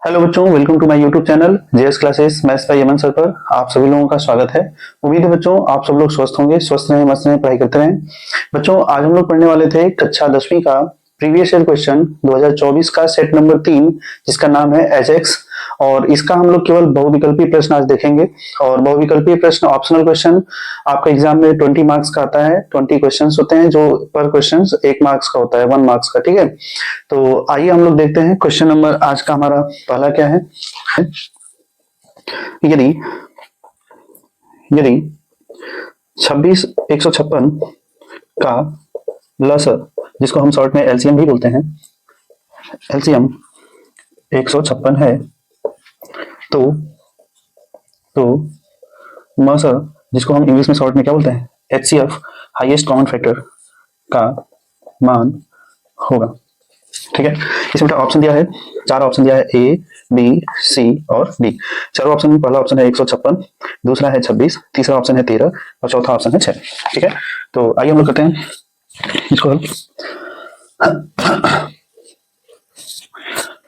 Hello बच्चों, welcome to my YouTube channel JS classes maths by Yaman sir पर आप सभी लोगों का स्वागत है। उम्मीद है बच्चों आप सब लोग स्वस्थ होंगे, स्वस्थ रहें, मस्त रहें, पढ़ाई करते रहें। बच्चों आज हम लोग पढ़ने वाले थे कक्षा 10वीं का प्रीवियस ईयर क्वेश्चन 2024 का सेट नंबर 3 जिसका नाम है एजेक्स। और इसका हम लोग केवल बहुविकल्पीय प्रश्न आज देखेंगे। और बहुविकल्पीय प्रश्न ऑप्शनल क्वेश्चन आपका एग्जाम में 20 मार्क्स का आता है। 20 क्वेश्चन होते हैं जो पर क्वेश्चन 1 मार्क्स का होता है, 1 मार्क्स का। ठीक है, तो आइए हम लोग देखते हैं क्वेश्चन नंबर आज का हमारा पहला क्या है। यदि यदि 26 का लसर, जिसको हम शॉर्ट में एलसीएम भी बोलते हैं, एलसीएम 156 है तो मसर, जिसको हम इंग्लिश में शॉर्ट में क्या बोलते हैं, एचसीएफ, हाईएस्ट कॉमन फैक्टर का मान होगा। ठीक है, इसमें ऑप्शन दिया है, 4 ऑप्शन दिया है, ए बी सी और डी। चारों ऑप्शन में पहला ऑप्शन है 156, दूसरा है 26, तीसरा ऑप्शन है 13 और चौथा ऑप्शन है 6। ठीक है, तो आइए हम लोग करते हैं इसको हल।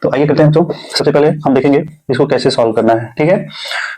तो आइए करते हैं बच्चों, सबसे पहले हम देखेंगे इसको कैसे सॉल्व करना है। ठीक है,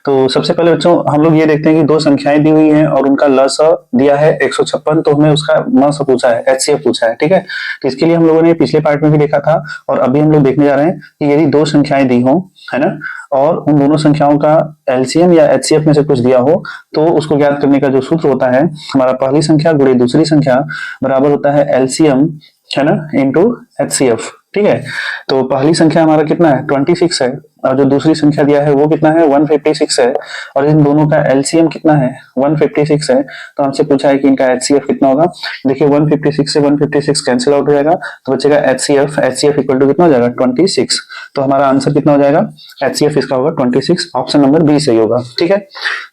तो सबसे पहले बच्चों हम लोग ये देखते हैं कि दो संख्याएं दी हुई हैं और उनका लसा दिया है 156, तो हमें उसका मस पूछा है, एचसीएफ पूछा है। ठीक है, तो इसके लिए हम लोगों ने पिछले पार्ट में भी देखा था और अभी हम लोग देखने जा रहे हैं कि यदि दो संख्याएं दी हो, है ना, और उन दोनों संख्याओं का एलसीएम या एचसीएफ में से कुछ दिया हो, तो उसको ज्ञात करने का जो सूत्र होता है, हमारा पहली संख्या गुणे दूसरी संख्या बराबर होता है एलसीएम, है ना, इंटू एचसीएफ। ठीक है, तो पहली संख्या हमारा कितना है, 26 है, और जो दूसरी संख्या दिया है वो कितना है, 156 है, और इन दोनों का एलसीएम कितना है, 156 है। तो हमसे पूछा है कि इनका एचसीएफ कितना होगा। देखिए 156 से 156 कैंसिल आउट हो जाएगा, तो बचेगा एचसीएफ। एचसीएफ इक्वल टू कितना हो जाएगा, 26। तो हमारा आंसर कितना हो जाएगा, एचसीएफ इसका होगा 26। ऑप्शन नंबर बी सही होगा। ठीक है,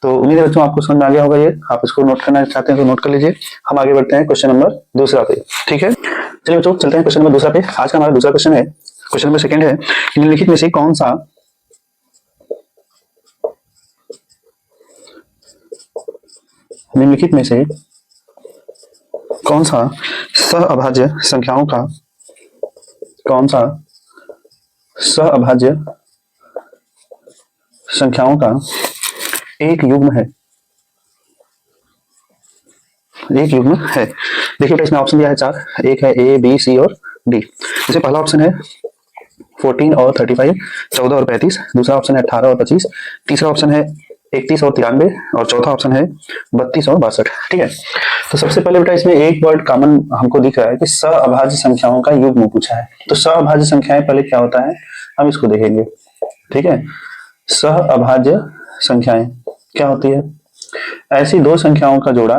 तो उम्मीद है बच्चों आपको समझ में आ गया होगा। ये आप इसको नोट करना चाहते हैं तो नोट कर लीजिए। हम आगे बढ़ते हैं क्वेश्चन नंबर दूसरा पे। ठीक है, चलिए बच्चों चलते हैं क्वेश्चन नंबर दूसरा पे। आज का हमारा दूसरा क्वेश्चन है, क्वेश्चन नंबर सेकंड है, निम्नलिखित में से कौन सा सहअभाज्य संख्याओं का एक युग्म है। देखिए इसमें ऑप्शन दिया है 4, एक है ए बी सी और डी। जैसे पहला ऑप्शन है 14 और 35, 14 और 35, दूसरा ऑप्शन है 18 और 25, तीसरा ऑप्शन है 31 और 93 और चौथा ऑप्शन है 32 और 62। ठीक है, तो सबसे पहले बेटा इसमें एक वर्ड कॉमन हमको दिख रहा है कि सहअभाज्य संख्याओं का युग्म पूछा है। तो सहअभाज्य संख्याएं पहले क्या होता है हम इसको देखेंगे। ठीक है, सहअभाज्य संख्याएं क्या होती है, ऐसी दो संख्याओं का जोड़ा।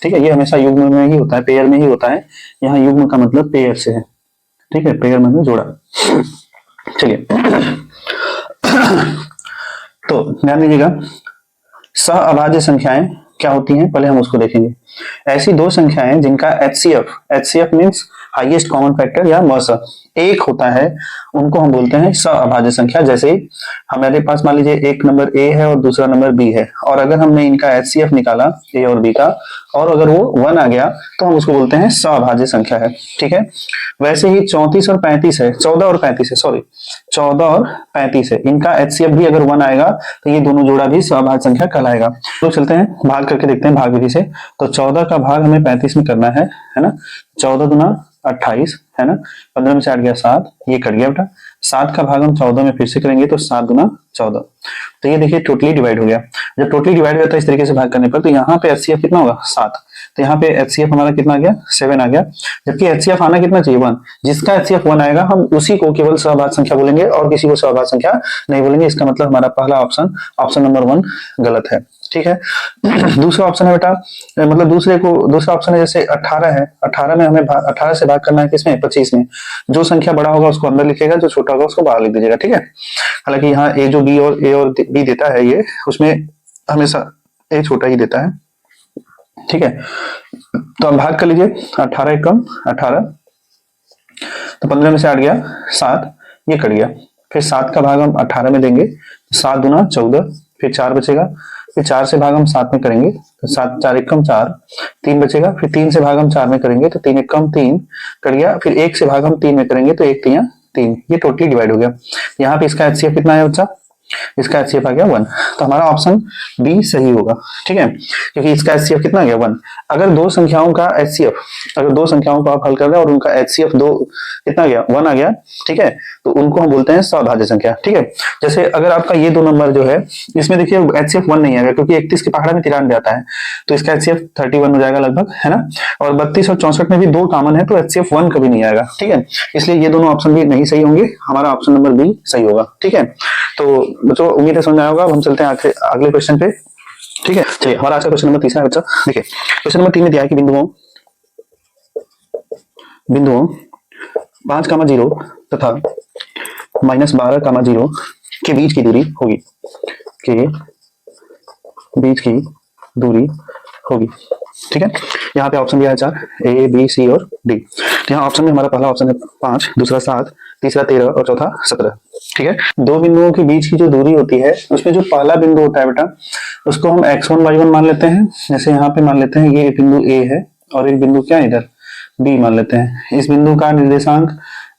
ठीक है, ये हमेशा युग्म में ही होता है, पेयर में ही होता है। यहाँ युग्म का मतलब पेयर से है। ठीक है, पेयर मतलब जोड़ा। चलिए तो ध्यान दीजिएगा, सहअभाज्य संख्याएं क्या होती हैं पहले हम उसको देखेंगे। ऐसी दो संख्याएं जिनका HCF means highest common factor या मस एक होता है, उनको हम बोलते हैं सहअभाज्य संख्या। जैसे हमारे पास मान लीजिए एक नंबर ए है और दूसरा नंबर बी है, और अगर हमने इनका एचसीएफ निकाला ए और बी का, और अगर वो 1 आ गया तो हम उसको बोलते हैं सहअभाज्य संख्या है। ठीक है, वैसे ही 34 और 35 है, 14 और 35 है, इनका एचसीएफ भी अगर 1 आएगा तो ये दोनों जोड़ा भी सहअभाज्य संख्या कहलाएगा। तो चलते हैं भाग करके देखते हैं भाग विधि से। तो 14 का भाग हमें 35 में करना है ना, 14 दूना 28, है ना, 15 में से 8 गया 7, ये कट गया बेटा। 7 का भाग हम 14 में फिर से करेंगे तो 7 दूना 14, तो ये देखिए टोटली डिवाइड हो गया। जब टोटली डिवाइड हो जाता है इस तरीके से भाग करने पर, तो यहाँ पे एचसीएफ कितना होगा 7, तो यहाँ पे एचसीएफ हमारा कितना आ गया 7 आ गया। जबकि एचसीएफ आना कितना चाहिए 1, जिसका एचसीएफ 1 आएगा हम उसी को केवल सहअभाज्य संख्या बोलेंगे और किसी को सहअभाज्य संख्या नहीं बोलेंगे। इसका मतलब हमारा पहला ऑप्शन नंबर 1 गलत है। ठीक है, दूसरा ऑप्शन है बेटा, मतलब दूसरा ऑप्शन है जैसे 18 है, 18 में हमें 18 से भाग करना है किसमें, 25 में। जो संख्या बड़ा होगा उसको अंदर लिखेगा, जो छोटा होगा उसको बाहर लिख दीजिएगा। ठीक है, हालांकि यहाँ ए जो ए और बी देता है, ये उसमें हमेशा ए छोटा ही देता है। ठीक है, तो हम भाग कर लीजिए, 18 एकम 18, तो 15 में से 8 गया 7, ये कट गया। फिर 7 का भाग हम 18 में देंगे, 7 दूना 14, फिर 4 बचेगा, फिर 4 से भाग हम 7 में करेंगे तो 7 4 एकम 4, 3 बचेगा, फिर 3 से भाग हम 4 में करेंगे तो 3 एकम 3 कट गया, फिर 1 से भाग हम 3 में करेंगे तो 1 3 3, ये टोटली डिवाइड हो गया। यहाँ पे इसका एचसीएफ कितना है बच्चा, इसका एचसीएफ आ गया 1, तो हमारा ऑप्शन बी सही होगा। ठीक है, क्योंकि इसका एचसीएफ कितना आ गया 1। अगर दो संख्याओं का एचसीएफ, अगर दो संख्याओं को आप हल कर रहे हैं और उनका एचसीएफ 2 कितना आ गया 1 आ गया, ठीक है, तो उनको हम बोलते हैं सभाज्य संख्या। ठीक है, जैसे अगर आपका ये दो नंबर जो है इसमें देखिए एचसीएफ 1 नहीं आएगा, क्योंकि 31 के पहाड़ा में 93 आता है, तो इसका एचसीएफ 31 हो जाएगा लगभग, है ना। और 32 और 64 में भी 2 कॉमन है, तो एचसीएफ 1 कभी नहीं आएगा। ठीक है, इसलिए ये दोनों ऑप्शन भी नहीं सही होंगे, हमारा ऑप्शन नंबर बी सही होगा। ठीक है, तो बच्चों उम्मीद है समझ आया होगा। अब हम चलते हैं अगले क्वेश्चन पे। ठीक है, चलिए हमारा आज का क्वेश्चन नंबर 3 है बच्चा। देखिए क्वेश्चन नंबर 3 में दिया है कि बिंदुओं 5,0 तथा -12,0 के बीच की दूरी होगी, के बीच की दूरी होगी। ठीक है, यहाँ पे ऑप्शन दिया है 4, ए बी सी और डी। तो यहाँ ऑप्शन में हमारा पहला ऑप्शन है 5, दूसरा 7, तीसरा 13 और चौथा 17। ठीक है, दो बिंदुओं के बीच की जो दूरी होती है उसमें जो पहला बिंदु होता है बेटा उसको हम x1 y1 मान लेते हैं। जैसे यहाँ पे मान लेते हैं ये बिंदु A है और एक बिंदु क्या है इधर B मान लेते हैं। इस बिंदु का निर्देशांक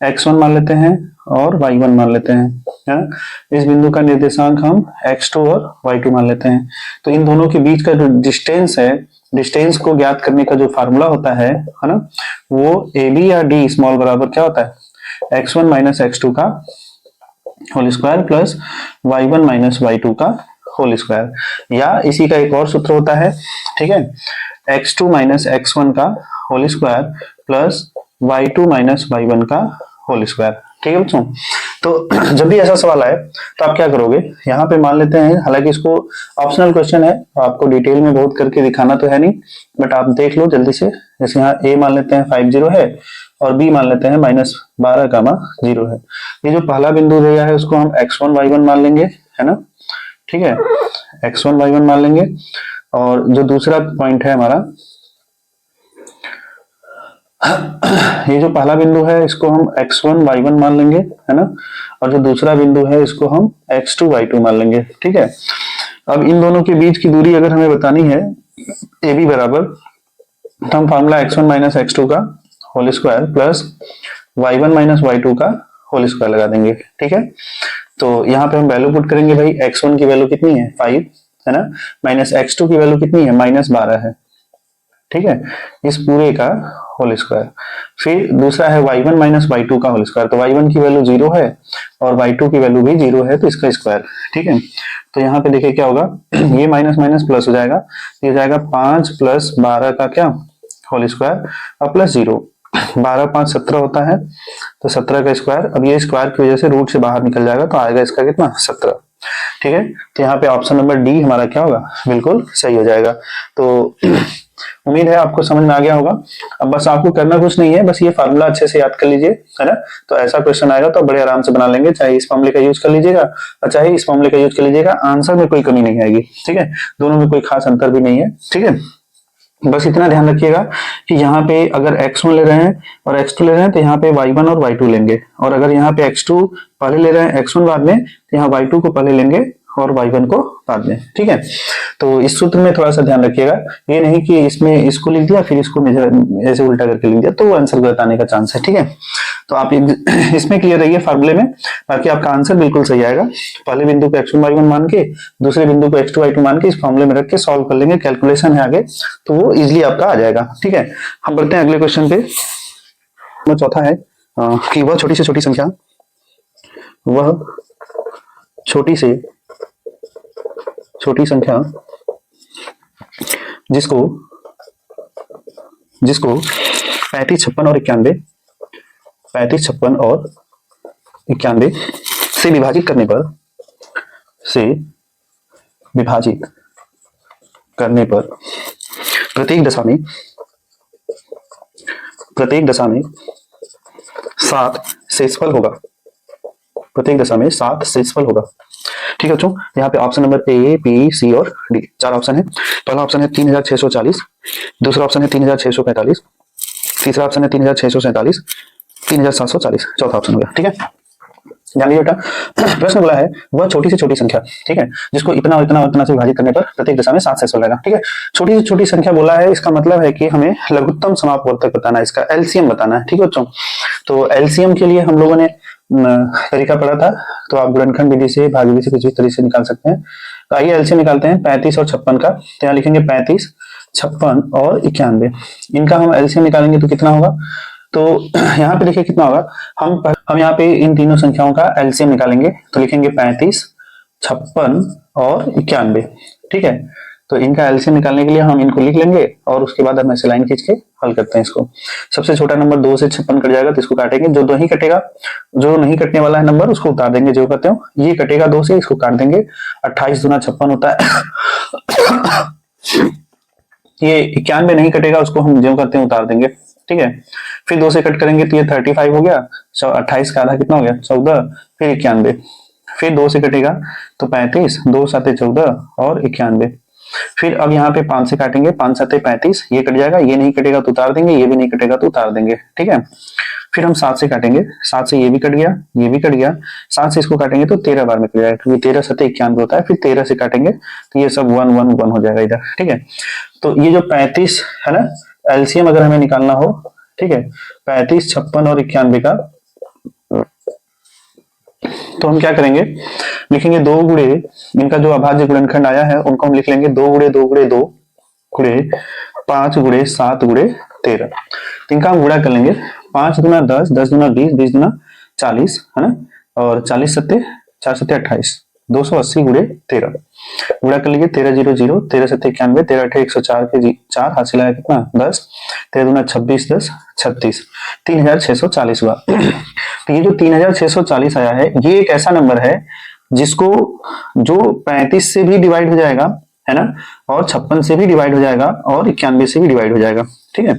x1 मान लेते हैं और y1 मान लेते हैं, है ना। इस बिंदु का निर्देशांक हम x2 और y2 मान लेते हैं। तो इन दोनों के बीच का जो डिस्टेंस है, डिस्टेंस को ज्ञात करने का जो फार्मूला होता है ना, वो AB या D स्मॉल बराबर क्या होता है x1 माइनस x2 का whole square plus y1 minus y2 का होल स्क्वायर, या इसी का एक और सूत्र होता है, ठीक है, x2 माइनस x1 का whole square plus y2 minus y1 का होल स्क्वायर। ठीक है बच्चों, तो जब भी ऐसा सवाल आए तो आप क्या करोगे, यहाँ पे मान लेते हैं, हालांकि इसको ऑप्शनल क्वेश्चन है, आपको डिटेल में बहुत करके दिखाना तो है नहीं, बट आप देख लो जल्दी से। जैसे यहाँ a मान लेते हैं 50 है और b मान लेते हैं -12,0 है। ये जो पहला बिंदु दिया है उसको हम x1 y1 मान लेंगे, है ना। ठीक है, x1 y1 मान लेंगे, और जो दूसरा पॉइंट है हमारा, ये जो पहला बिंदु है इसको हम x1 y1 मान लेंगे, है ना, और जो दूसरा बिंदु है इसको हम x2 y2 मान लेंगे। ठीक है, अब इन दोनों के बीच की दूरी अगर हमें बतानी है AB बराबर, तो हम फार्मूला x1 माइनस x2 का whole square plus y1 minus y2 का होल स्क्वायर लगा देंगे। ठीक है, तो यहाँ पे हम वैल्यू पुट करेंगे, भाई x1 की वैल्यू कितनी है 5, है ना, माइनस x2 की वैल्यू कितनी है -12 है। ठीक है, इस पूरे का होल स्क्वायर, फिर दूसरा है y1 माइनस y2 का होल स्क्वायर, तो y1 की वैल्यू 0 है और y2 की वैल्यू भी 0 है, तो इसका स्क्वायर। ठीक है, तो यहाँ पे देखिए क्या होगा, ये माइनस माइनस प्लस हो जाएगा, ये जाएगा 5 प्लस 12 का क्या होल स्क्वायर और प्लस 0, 12 5 17 होता है, तो 17 का स्क्वायर। अब ये स्क्वायर की वजह से रूट से बाहर निकल जाएगा, तो आएगा इसका कितना 17। ठीक है, तो यहाँ पे ऑप्शन नंबर डी हमारा क्या होगा, बिल्कुल सही हो जाएगा। तो उम्मीद है आपको समझ में आ गया होगा। अब बस आपको करना कुछ नहीं है, बस ये फार्मूला अच्छे से याद कर लीजिए, है ना। तो ऐसा क्वेश्चन आएगा तो बड़े आराम से बना लेंगे, चाहे इस फॉर्मूले का यूज कर लीजिएगा और चाहे इस फॉर्मूले का यूज कर लीजिएगा, आंसर में कोई कमी नहीं आएगी। ठीक है, दोनों में कोई खास अंतर भी नहीं है। ठीक है, बस इतना ध्यान रखिएगा कि यहाँ पे अगर x1 ले रहे हैं और x2 ले रहे हैं तो यहाँ पे y1 और y2 लेंगे, और अगर यहाँ पे x2 पहले ले रहे हैं x1 बाद में, तो यहाँ y2 को पहले लेंगे और y1 को बाद में। ठीक है, तो इस सूत्र में थोड़ा सा ध्यान रखिएगा, ये नहीं कि इसमें इसको लिख दिया फिर इसको ऐसे उल्टा करके लिख दिया तो वो आंसर गलत आने का चांस है। ठीक है, तो आप इसमें क्लियर रहिए फार्मूले में, ताकि आपका आंसर बिल्कुल सही आएगा। पहले बिंदु को x1 y1 मान के, दूसरे बिंदु को x2 y2 मान के इस फॉर्मूले में रख के सॉल्व कर लेंगे, कैलकुलेशन है आगे, तो वो इजिली आपका आ जाएगा। ठीक है, हम बढ़ते हैं अगले क्वेश्चन पे। चौथा है कि वह छोटी से छोटी संख्या, वह छोटी से छोटी संख्या जिसको 35, 56 और 91 से विभाजित करने पर प्रत्येक दशा में 7 शेषफल होगा, प्रत्येक दशा में 7 शेषफल होगा। ठीक है बच्चों, यहाँ पे option number A B C और डी 4 ऑप्शन है। पहला ऑप्शन है 3640, दूसरा ऑप्शन है 3645, तीसरा ऑप्शन है 3647, 3740, चौथा ऑप्शन हो गया। ठीक है, ध्यान दीजिए बेटा, प्रश्न बोला है वह छोटी से छोटी संख्या, ठीक है, जिसको इतना और इतना और इतना से विभाजित करने पर प्रत्येक दशा में 7 शेषफल रहेगा। ठीक है, छोटी से छोटी संख्या बोला है, इसका मतलब है कि हमें लघुत्तम समापवर्तक बताना है, इसका एलसीएम बताना है। ठीक है बच्चों, तो एलसीएम के लिए हम लोगों ने तरीका पड़ा था, तो आप गुणनखंड विधि से, भाग विधि से, कुछ भी तरीके से निकाल सकते हैं। तो आइए एलसीएम निकालते हैं 35 और 56 का। तो यहाँ लिखेंगे 35, 56 और 91। इनका हम एलसीएम निकालेंगे तो कितना होगा, तो यहाँ पे देखिए कितना होगा। हम यहाँ पे इन तीनों संख्याओं का एलसीएम निकालेंगे, तो लिखेंगे 35, 56 और 91। ठीक है, तो इनका एलसीएम निकालने के लिए हम इनको लिख लेंगे और उसके बाद हम ऐसे लाइन खींच के हल करते हैं इसको। सबसे छोटा नंबर 2 से 56 कट जाएगा, तो इसको काटेंगे। जो दो ही कटेगा, जो नहीं कटने वाला है नंबर उसको उतार देंगे। जो करते हो ये कटेगा 2 से, इसको काट देंगे। 28 दूना 56 होता है। ये 91 नहीं कटेगा, उसको हम जो करते हैं उतार देंगे। ठीक है, फिर 2 से कट करेंगे तो ये 35 हो गया। 28 का आधा कितना हो गया, 14, फिर 91, फिर 2 से कटेगा तो 35, 2 7 14 और 91। फिर अब यहाँ पे 5 से काटेंगे, 5 7 35, ये कट जाएगा, ये नहीं कटेगा तो उतार देंगे, ये भी नहीं कटेगा तो उतार देंगे। ठीक है, फिर हम 7 से काटेंगे, 7 से ये भी कट गया, ये भी कट गया। 7 से इसको काटेंगे तो 13 बार में कट जाएगा, क्योंकि 13 7 91 होता है। फिर 13 से काटेंगे तो ये सब 1 1 1 हो जाएगा इधर। ठीक है, तो ये जो 35 है ना, एलसीएम अगर हमें निकालना हो, ठीक है, 35, 56 और 91 का, तो हम क्या करेंगे, लिखेंगे 2 गुणे, इनका जो अभाज्य गुणनखंड आया है उनको हम लिख लेंगे 2 गुणे 2 गुणे 2 गुणे 5 गुणे 7 गुणे 13। तो इनका हम गुणा कर लेंगे। 5 दूना 10, 10 दूना 20, 20 दूना 40 है ना, और 40 सत्ते 4 सत्ते 28, 280 गुणे 13। गुणा कर लीजिए, 13 0 0, 13 सत्ते 91, 13 अठे 104 के 4 हासिल आया कितना 10, 13 दूना 26, 10 36, 3640 हुआ। तो ये जो 3640 आया है, ये एक ऐसा नंबर है जिसको, जो 35 से भी डिवाइड हो जाएगा है ना, और 56 से भी डिवाइड हो जाएगा, और 91 से भी डिवाइड हो जाएगा। ठीक है,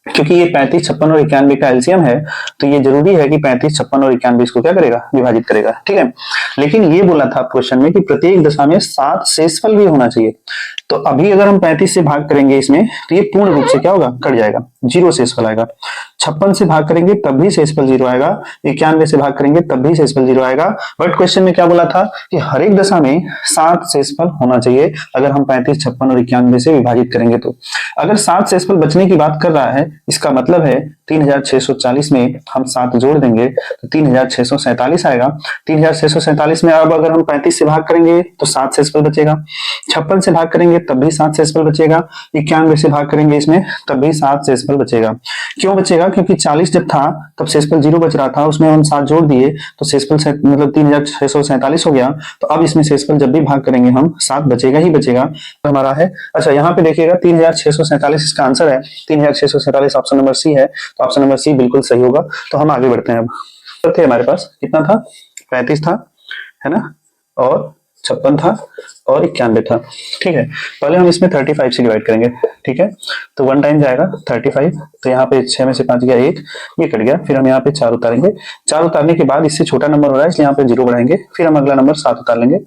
क्योंकि ये 35, 56 और 91 का एलसीएम है, तो ये जरूरी है कि 35, 56 और 91 इसको क्या करेगा, विभाजित करेगा। ठीक है, लेकिन ये बोला था क्वेश्चन में कि प्रत्येक दशा में 7 शेषफल भी होना चाहिए। तो अभी अगर हम 35 से भाग करेंगे इसमें, तो ये पूर्ण रूप से क्या होगा, कट जाएगा, 0 शेषफल आएगा। 56 से भाग करेंगे तब भी शेषफल 0 आएगा, 91 से भाग करेंगे तब भी शेषफल 0 आएगा। बट क्वेश्चन में क्या बोला था कि हर एक दशा में 7 शेषफल होना चाहिए, अगर हम 35, 56 और 91 से विभाजित करेंगे तो। अगर 7 शेषफल बचने की बात कर रहा है, इसका मतलब है 3640 में हम 7 जोड़ देंगे तो 3647 आएगा। 3647 में अब अगर हम 35 से भाग करेंगे तो 7 शेषफल बचेगा, 56 से भाग करेंगे तब भी 7 शेषफल बचेगा, 91 से भाग करेंगे इसमें तब भी 7 शेषफल बचेगा। क्यों बचेगा, क्योंकि 40 जब था तब शेषफल 0 बच रहा था, उसमें हम 7 जोड़ दिए तो शेषफल मतलब 3647 हो गया। तो अब इसमें शेषफल जब भी भाग करेंगे हम 7 बचेगा ही बचेगा। तो हमारा है, अच्छा यहाँ पे देखिएगा 3647 इसका आंसर है, 3647 ऑप्शन नंबर सी है, तो ऑप्शन नंबर सी बिल्कुल सही होगा। तो हम आगे बढ़ते हैं। अब थे हमारे पास कितना था, 35 था है ना, और 56 था और 91 था। ठीक है, पहले हम इसमें 35 से डिवाइड करेंगे। ठीक है, तो 1 टाइम जाएगा 35, तो यहाँ पे 6 में से 5 गया 1, ये कट गया। फिर हम यहाँ पे 4 उतारेंगे, 4 उतारने के बाद इससे छोटा नंबर हो रहा है इसलिए यहाँ पे 0 बढ़ाएंगे। फिर हम अगला नंबर 7 उतार लेंगे।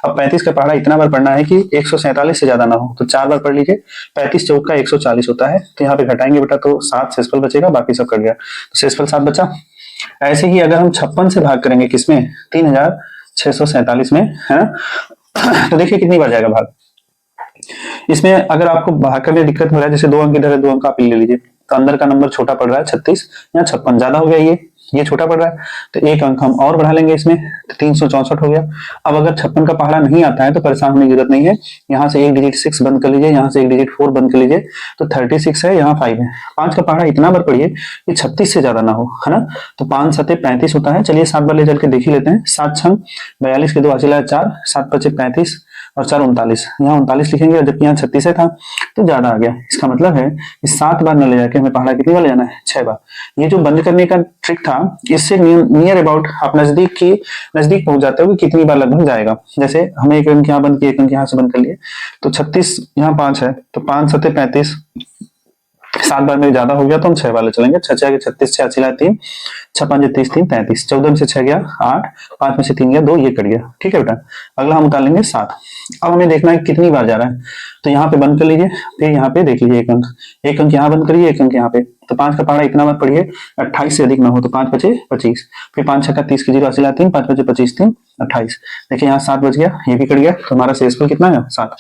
अब 35 का पहाड़ा इतना बार पढ़ना है कि 147 से ज्यादा ना हो, तो 4 बार पढ़ लीजिए। 35 चौक का 140 होता है, तो यहाँ पे घटाएंगे बेटा तो 7 शेषफल बचेगा, बाकी सब कट गया, तो शेषफल 7 बचा। ऐसे ही अगर हम 56 से भाग करेंगे किसमें, 3647 में है ना, तो देखिए कितनी बार जाएगा भाग। इसमें अगर आपको भाग करने में दिक्कत हो रहा है, जैसे 2 अंक इधर है 2 अंक आप ले लीजिए, तो अंदर का नंबर छोटा पड़ रहा है 36, यहाँ 56 ज्यादा हो गया, ये छोटा पड़ रहा है, तो 1 अंक हम और बढ़ा लेंगे इसमें, तो 364 हो गया। अब अगर 56 का पहाड़ा नहीं आता है तो परेशान होने की जरूरत नहीं है, यहाँ से एक डिजिट 6 बंद कर लीजिए, यहाँ से एक डिजिट 4 बंद कर लीजिए, तो 36 है, यहाँ 5 है। 5 का पहाड़ा इतना बार पढ़िए कि 36 से ज्यादा ना हो, है ना, तो 5 7 35 होता है। चलिए 7 बार ले चल के देख ही लेते हैं। 7 6 42 के 2 हासिल है 4, 7 5 35 और 4 39, यहाँ 39 लिखेंगे, जबकि यहाँ 36 था तो ज्यादा आ गया। इसका मतलब है कि 7 बार न ले जाके हमें पहाड़ा कितनी बार ले जाना है, 6 बार। ये जो बंद करने का ट्रिक था, इससे नियर अबाउट आप नजदीक पहुंच जाते हो कि कितनी बार लगभग जाएगा। जैसे हमें 1 अंक यहाँ बंद किया, 1 अंक यहाँ से बंद कर लिए, तो 36 यहाँ 5 है, तो 5 7 35, 7 बार में ज्यादा हो गया तो हम 6 बार ले चलेंगे। 6 6 36, 6 8 3, 6 5 30 3 33, 14 में से 6 गया 8, 5 में से 3 गया 2, ये कट गया। ठीक है बेटा, अगला हम उतार लेंगे 7। अब हमें देखना है कितनी बार जा रहा है, तो यहाँ पे बंद कर लीजिए, फिर यहाँ पे देख लीजिए 1 अंक यहाँ बंद करिए, 1 अंक यहाँ पे, तो 5 का पहाड़ा इतना बार पढ़िए 28 से अधिक ना हो, तो 5 5 25, फिर 5 6 30 की 0 हासिल 3, 5 5 25 3 28। देखिए यहाँ 7 बच गया, ये भी कट गया, तो हमारा शेषफल कितना है 7।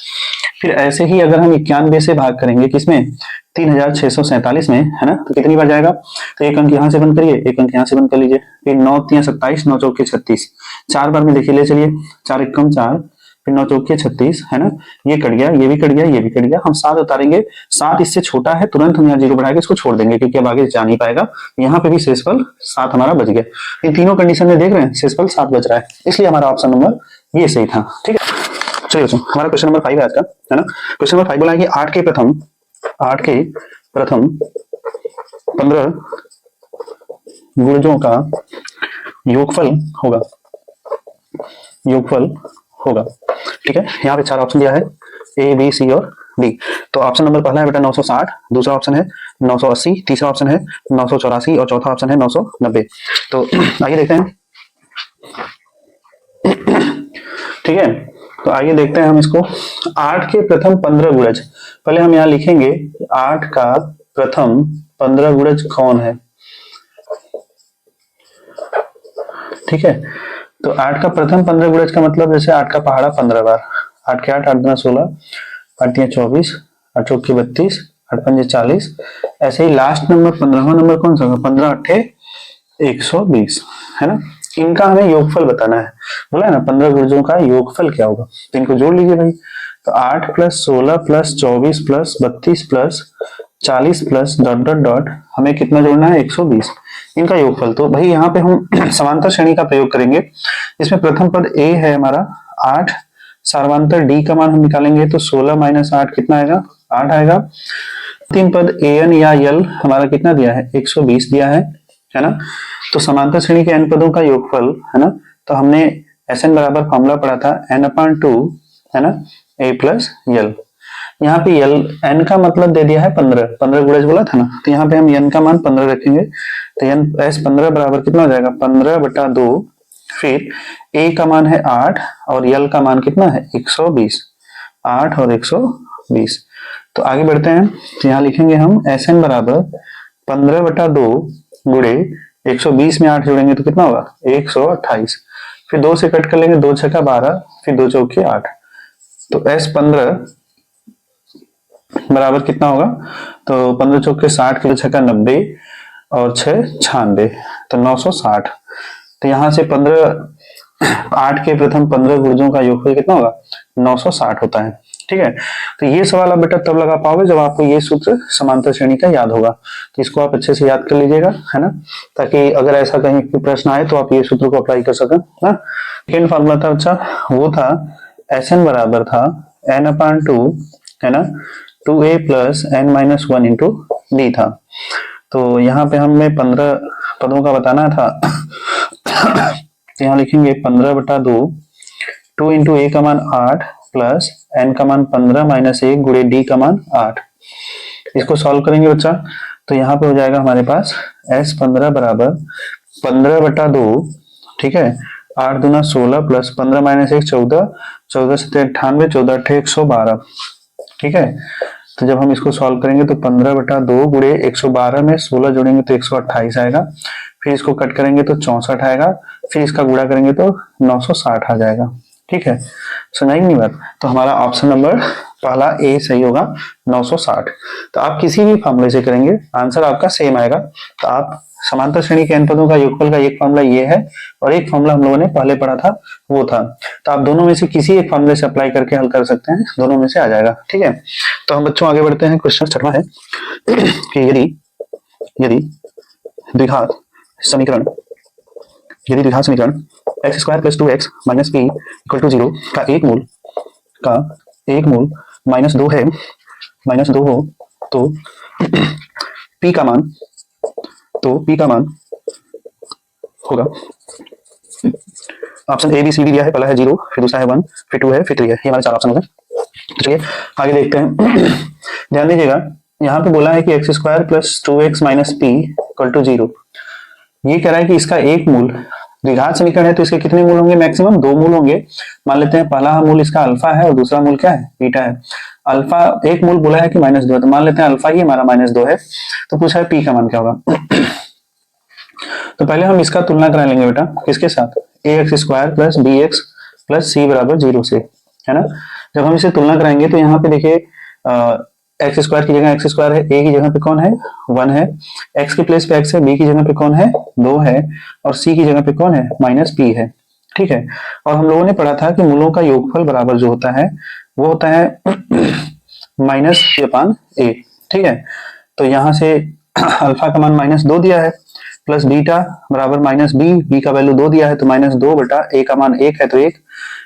फिर ऐसे ही अगर हम 91 से भाग करेंगे किसमें, 3647 में, है ना, तो कितनी बार जाएगा, तो एक अंक यहाँ से बंद करिए, एक अंक यहाँ से बंद कर लीजिए, फिर 9 3 27, 9 चौके 36, 4 बार में देखिए ले चलिए, 4 1 4, फिर 9 चौके 36, है ना, ये कट गया, ये भी कट गया, ये भी कट गया, हम 7 उतारेंगे, 7 इससे छोटा है, तुरंत हम यहाँ 0 बढ़ा के इसको छोड़ देंगे क्योंकि अब आगे जा नहीं पाएगा, यहाँ पे भी शेषफल 7 हमारा बच गया। इन तीनों कंडीशन में देख रहे हैं शेषफल 7 बच रहा है, इसलिए हमारा ऑप्शन नंबर ये सही था। ठीक है, चलिए बच्चों हमारा क्वेश्चन नंबर 5 है आज का, है ना। क्वेश्चन नंबर 5 बोला है कि 8 के प्रथम 15 गुणजों का योगफल होगा। ठीक है, यहाँ पे 4 ऑप्शन दिया है, ए बी सी और डी। तो ऑप्शन नंबर पहला है बेटा 960, दूसरा ऑप्शन है 980, तीसरा ऑप्शन है 984 और चौथा ऑप्शन है 990। तो आइए देखते हैं। ठीक है, तो आइए देखते हैं हम इसको। 8 के प्रथम 15 गुणज, पहले हम यहाँ लिखेंगे 8 का प्रथम 15 गुणज कौन है। ठीक है, तो 8 का प्रथम 15 गुणज का मतलब जैसे 8 का पहाड़ा 15 बार, 8 के 8, 8 दूना 16, 8 तिया 24, 8 चौके 32, 8 पंजे 40, ऐसे ही लास्ट नंबर 15वां नंबर कौन सा होगा, 15 अट्ठे 120, है ना। इनका हमें योगफल बताना है, बोला है ना 15 गुणजों का योगफल क्या होगा, तो इनको जोड़ लीजिए भाई। तो 8 plus 16 plus 24 plus 32 plus 40 plus dot dot dot, हमें कितना जोड़ना है 120, इनका योगफल। तो भाई यहाँ पे हम समांतर श्रेणी का प्रयोग करेंगे। इसमें प्रथम पद a है हमारा 8, सार्वंतर d का मान हम निकालेंगे तो 16 माइनस 8 कितना आएगा, 8 आएगा। अंतिम पद an या l हमारा कितना दिया है, 120 दिया है ना। तो समांतर श्रेणी के n पदों का योगफल, है ना, तो हमने Sn बराबर फॉर्मूला पढ़ा था n/2, है ना, a प्लस l। यहाँ पे l n का मतलब दे दिया है 15 गुणज बोला था ना, तो यहाँ पे हम n का मान 15 रखेंगे, तो n s 15 बराबर कितना हो जाएगा 15/2, फिर a का मान है 8 और l का मान कितना है 120, 8 और 120। तो आगे बढ़ते हैं, तो यहाँ लिखेंगे हम Sn बराबर 15/2 गुणे 120 में 8 जोड़ेंगे तो कितना होगा 128, फिर 2 से कट कर लेंगे, 2 छक्का 12, फिर 2 चौके 8, तो S15 बराबर कितना होगा, तो 15 चौके 60 के 6 का 90 और 6 96, तो 960। तो यहाँ से 8 के प्रथम 15 गुणजों का योगफल कितना होगा 960 होता है। ठीक है, तो ये सवाल आप बेटा तब लगा पाओगे जब आपको ये सूत्र समांतर श्रेणी का याद होगा, तो इसको आप अच्छे से याद कर लीजिएगा, है ना, ताकि अगर ऐसा कहीं कोई प्रश्न आए तो आप ये सूत्र को अप्लाई कर सकें ना। सेकेंड फॉर्मूला था अच्छा, वो था Sn बराबर था n/2, है ना, 2a plus n-1 into D था। तो यहाँ पे हमें 15 पदों का बताना था, तो यहाँ लिखेंगे 15/2, 2 इंटू a का मान 8 प्लस n का मान 15 माइनस 1 गुणे d का मान 8। इसको सॉल्व करेंगे बच्चा, तो यहाँ पे हो जाएगा हमारे पास S15 बराबर 15/2, ठीक है, 8 दूना 16 प्लस 15 माइनस 1 14, 14 से 98, 14 अट्ठे 112। ठीक है, तो जब हम इसको सॉल्व करेंगे तो 15/2 गुणे 112 में 16 जोड़ेंगे तो 128 आएगा, फिर इसको कट करेंगे तो 64 आएगा, फिर इसका गुणा करेंगे तो 960 आ जाएगा। ठीक है, सुनाई नहीं बात, तो हमारा ऑप्शन नंबर पहला ए सही होगा 960। तो आप किसी भी फॉर्मूले से करेंगे आंसर आपका सेम आएगा। तो आप समांतर श्रेणी के n पदों का योगफल का एक फॉर्मूला ये है और एक फॉर्मूला हम लोगों ने पहले पढ़ा था वो था, तो आप दोनों में से किसी एक फॉर्मूले से अप्लाई करके हल कर सकते हैं, दोनों में से आ जाएगा। ठीक है, तो हम बच्चों आगे बढ़ते हैं। क्वेश्चन छठवां है कि यदि द्विघात समीकरण x² + 2x - p = 0 का एक मूल -2 है, -2 हो तो p का मान होगा। Option A B C D दिया है, पहला है 0, फिर दूसरा है 1, फिर 2 है, फिर 3 है, ये हमारे 4 ऑप्शन हो गए। तो चलिए आगे देखते हैं। ध्यान दीजिएगा, यहाँ पे बोला है कि x² + 2x - p = 0। ये कह रहा है कि इसका एक मूल, द्विघात समीकरण है तो इसके कितने मूल होंगे, मैक्सिमम 2 मूल होंगे। मान लेते हैं पहला मूल इसका अल्फा है और दूसरा मूल क्या है, बीटा है। अल्फा एक मूल बोला है कि -2 है, तो मान लेते हैं अल्फा ही हमारा -2 है। तो पूछा है पी का मान क्या होगा। तो पहले हम इसका तुलना करा लेंगे बेटा, किसके साथ, ax² + bx + c = 0 से, है ना। जब हम इसे तुलना कराएंगे तो यहाँ पे देखिए एक्स स्क्वायर की जगह एक्स स्क्वायर है, ए की जगह पे कौन है 1 है, एक्स के प्लेस पे एक्स है, बी की जगह पे कौन है 2 है, और सी की जगह पे कौन है माइनस बी है। ठीक है, और हम लोगों ने पढ़ा था कि मूलों का योगफल बराबर जो होता है वो होता है माइनस बी अपान ए। ठीक है, तो यहां से अल्फा का मान -2 दिया है, प्लस बीटा बराबर माइनस बी, बी का वैल्यू 2 दिया है तो -2 बटा ए का मान 1 है तो 1।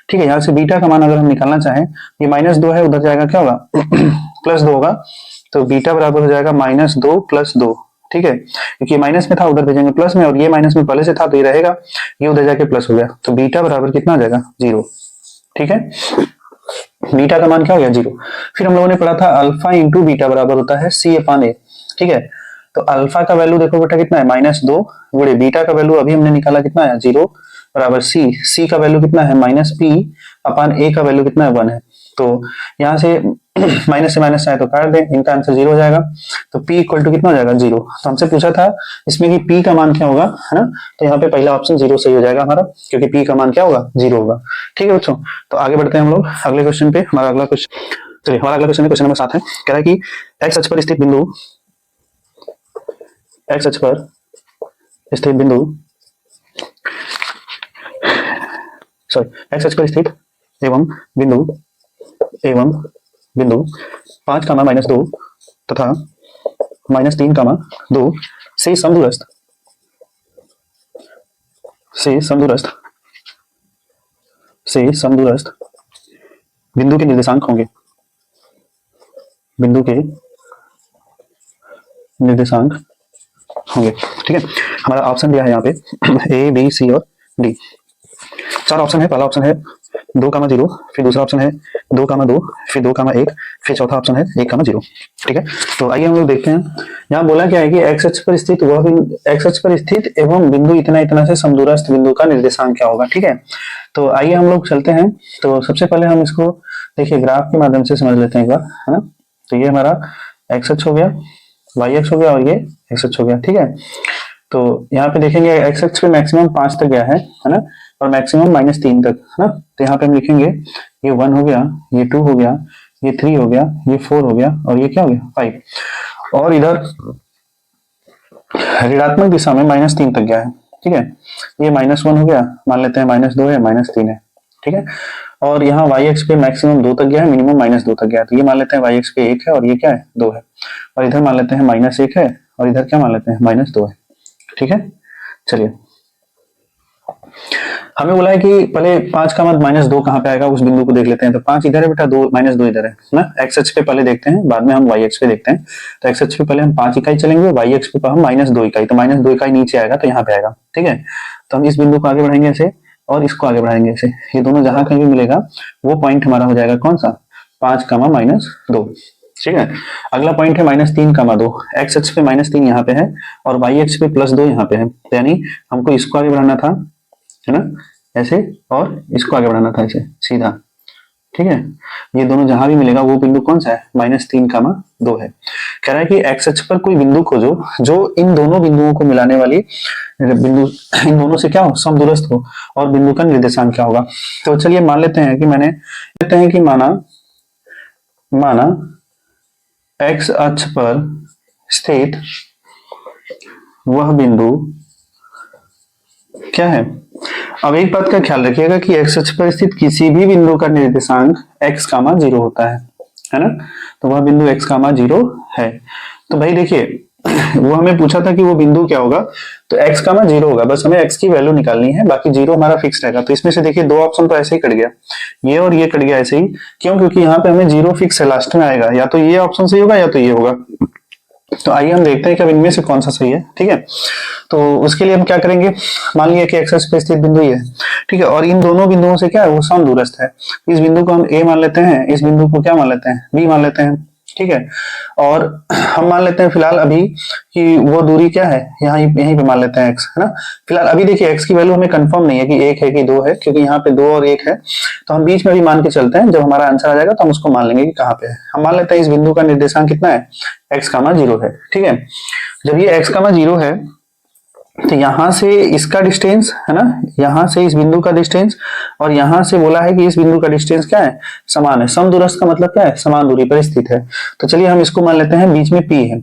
ठीक है, यहाँ से बीटा का मान अगर हम निकालना चाहें, ये -2 है, उधर जाएगा क्या होगा +2 होगा, तो बीटा बराबर हो जाएगा -2 + 2। ठीक है, क्योंकि माइनस में था उधर भेजेंगे प्लस में, और ये माइनस में पहले से था तो ये रहेगा, ये उधर जाके प्लस हो गया, तो बीटा बराबर कितना आ जाएगा 0। ठीक है, बीटा का मान क्या हो गया 0। फिर हम लोगों ने पढ़ा था अल्फा इंटू बीटा बराबर होता है सी अपान ए। ठीक है, तो अल्फा का वैल्यू देखो बेटा कितना है -2 गुणे बीटा का वैल्यू अभी हमने निकाला कितना है 0 बराबर सी, सी का वैल्यू कितना है -p अपान ए का वैल्यू कितना है 1 है। तो यहाँ से माइनस से माइनस आए तो काट दें, इनका आंसर 0 हो जाएगा, तो p इक्वल टू कितना हो जाएगा 0। तो हमसे पूछा था इसमें कि p का मान क्या होगा, है ना, तो यहाँ पे पहला ऑप्शन 0 सही हो जाएगा हमारा, क्योंकि p का मान क्या होगा 0 होगा। ठीक है बच्चों, तो आगे बढ़ते हैं हम लोग अगले क्वेश्चन पे। हमारा अगला क्वेश्चन, चलिए हमारा अगला क्वेश्चन है, क्वेश्चन नंबर 7 है, कह रहा है कि x अक्ष पर स्थित बिंदु, x अक्ष पर स्थित बिंदु, सॉरी x अक्ष पर स्थित एवं बिंदु 5, -2 तथा -3, 2 से समदूरस्थ बिंदु के निर्देशांक होंगे, बिंदु के निर्देशांक होंगे। ठीक है, हमारा ऑप्शन दिया है यहाँ पे ए बी सी और डी, 4 ऑप्शन है। पहला ऑप्शन है 2,0, फिर दूसरा ऑप्शन है 2,2, फिर 2,1, फिर चौथा ऑप्शन है 1,0। ठीक है, तो आइए हम लोग देखते हैं। यहाँ बोला क्या है कि एक्स अक्ष पर स्थित एक्स अक्ष पर स्थित एवं बिंदु इतना इतना से समदूरस्थ बिंदु का निर्देशांक क्या होगा। ठीक है, तो आइए हम लोग चलते हैं। तो सबसे पहले हम इसको देखिए ग्राफ के माध्यम से समझ लेते हैं एक बार, है ना। तो ये हमारा एक्स अक्ष हो गया, वाई अक्ष हो गया और ये एक्स अक्ष हो गया। ठीक है, तो यहाँ पे देखेंगे एक्स अक्ष पे मैक्सिमम 5 तक गया है ना, और मैक्सिमम -3 तक, है ना। तो यहाँ पे हम लिखेंगे ये 1 हो गया, ये 2 हो गया, ये 3 हो गया, ये 4 हो गया और ये क्या हो गया 5, और इधर ऋणात्मक दिशा में -3 तक गया है। ठीक है, ये -1 हो गया, मान लेते हैं -2 है, -3 है। ठीक है, और यहाँ y अक्ष पे मैक्सिमम 2 तक गया है, मिनिमम -2 तक गया है, तो ये मान लेते हैं y अक्ष पे 1 है और ये क्या है 2 है, और इधर मान लेते हैं -1 है और इधर क्या मान लेते हैं -2 है। ठीक है, चलिए हमें बोला है कि पहले 5 का मत -2 कहाँ पे आएगा उस बिंदु को देख लेते हैं। तो 5 इधर है बेटा, 2 -2 इधर है ना। एक्स अक्ष पे पहले देखते हैं, बाद में हम y अक्ष पे देखते हैं। तो एक्स अक्ष पे पहले हम 5 इकाई चलेंगे, y अक्ष पे हम -2 इकाई, तो -2 इकाई नीचे आएगा तो यहाँ पे आएगा। ठीक है, तो हम इस बिंदु को आगे बढ़ाएंगे ऐसे और इसको आगे बढ़ाएंगे ऐसे, ये दोनों जहां कहीं भी मिलेगा वो पॉइंट हमारा हो जाएगा कौन सा 5, -2। ठीक है, अगला पॉइंट है -3, 2, एक्स अक्ष पे -3 यहाँ पे है और y अक्ष पे +2 यहाँ पे है, यानी हमको इसको आगे बढ़ाना था, है ना, ऐसे, और इसको आगे बढ़ाना था ऐसे सीधा। ठीक है, ये दोनों जहां भी मिलेगा वो बिंदु कौन सा है -3, 2 है। कह रहा है कि एक्स अक्ष पर कोई बिंदु खोजो जो इन दोनों बिंदुओं को मिलाने वाली बिंदु, इन दोनों से क्या हो समदूरस्थ हो, और बिंदु का निर्देशांक क्या होगा। तो चलिए मान लेते हैं कि माना एक्स अक्ष पर स्थित वह बिंदु क्या है। अब एक बात का ख्याल रखिएगा कि एक्स अक्ष पर स्थित किसी भी बिंदु का निर्देशांक x, 0 होता है ना। तो वह बिंदु x, 0 है। तो भाई देखिए वो हमें पूछा था कि वो बिंदु क्या होगा, तो x, 0 होगा, बस हमें x की वैल्यू निकालनी है, बाकी 0 हमारा फिक्स रहेगा। तो इसमें से देखिए 2 ऑप्शन तो ऐसे ही कट गया, ये और ये कट गया ऐसे ही, क्यों, क्योंकि यहाँ पे हमें 0 फिक्स है, लास्ट में आएगा, या तो ये ऑप्शन सही होगा या तो ये होगा। तो आइए हम देखते हैं कि अब इनमें से कौन सा सही है। ठीक है, तो उसके लिए हम क्या करेंगे, मान लिया कि एक्स अक्ष पे स्थित बिंदु ये है, ठीक है, और इन दोनों बिंदुओं से क्या है वो समदूरस्थ है। इस बिंदु को हम ए मान लेते हैं, इस बिंदु को क्या मान लेते हैं बी मान लेते हैं। ठीक है, और हम मान लेते हैं फिलहाल अभी कि वो दूरी क्या है, यहीं पे मान लेते हैं एक्स, है ना। फिलहाल अभी देखिए एक्स की वैल्यू हमें कंफर्म नहीं है कि 1 है कि 2 है, क्योंकि यहाँ पे 2 और 1 है, तो हम बीच में भी मान के चलते हैं, जब हमारा आंसर आ जाएगा तो हम उसको मान लेंगे कि कहाँ पे है। हम मान लेते हैं इस बिंदु का निर्देशांक कितना है x, 0 है। ठीक है, जब ये x, 0 है तो यहां से इसका डिस्टेंस है ना, यहां से इस बिंदु का डिस्टेंस, और यहां से बोला है कि इस बिंदु का डिस्टेंस क्या है, समान है। समदूरस्थ का मतलब क्या है, समान दूरी पर स्थित है। तो चलिए हम इसको मान लेते हैं बीच में P है,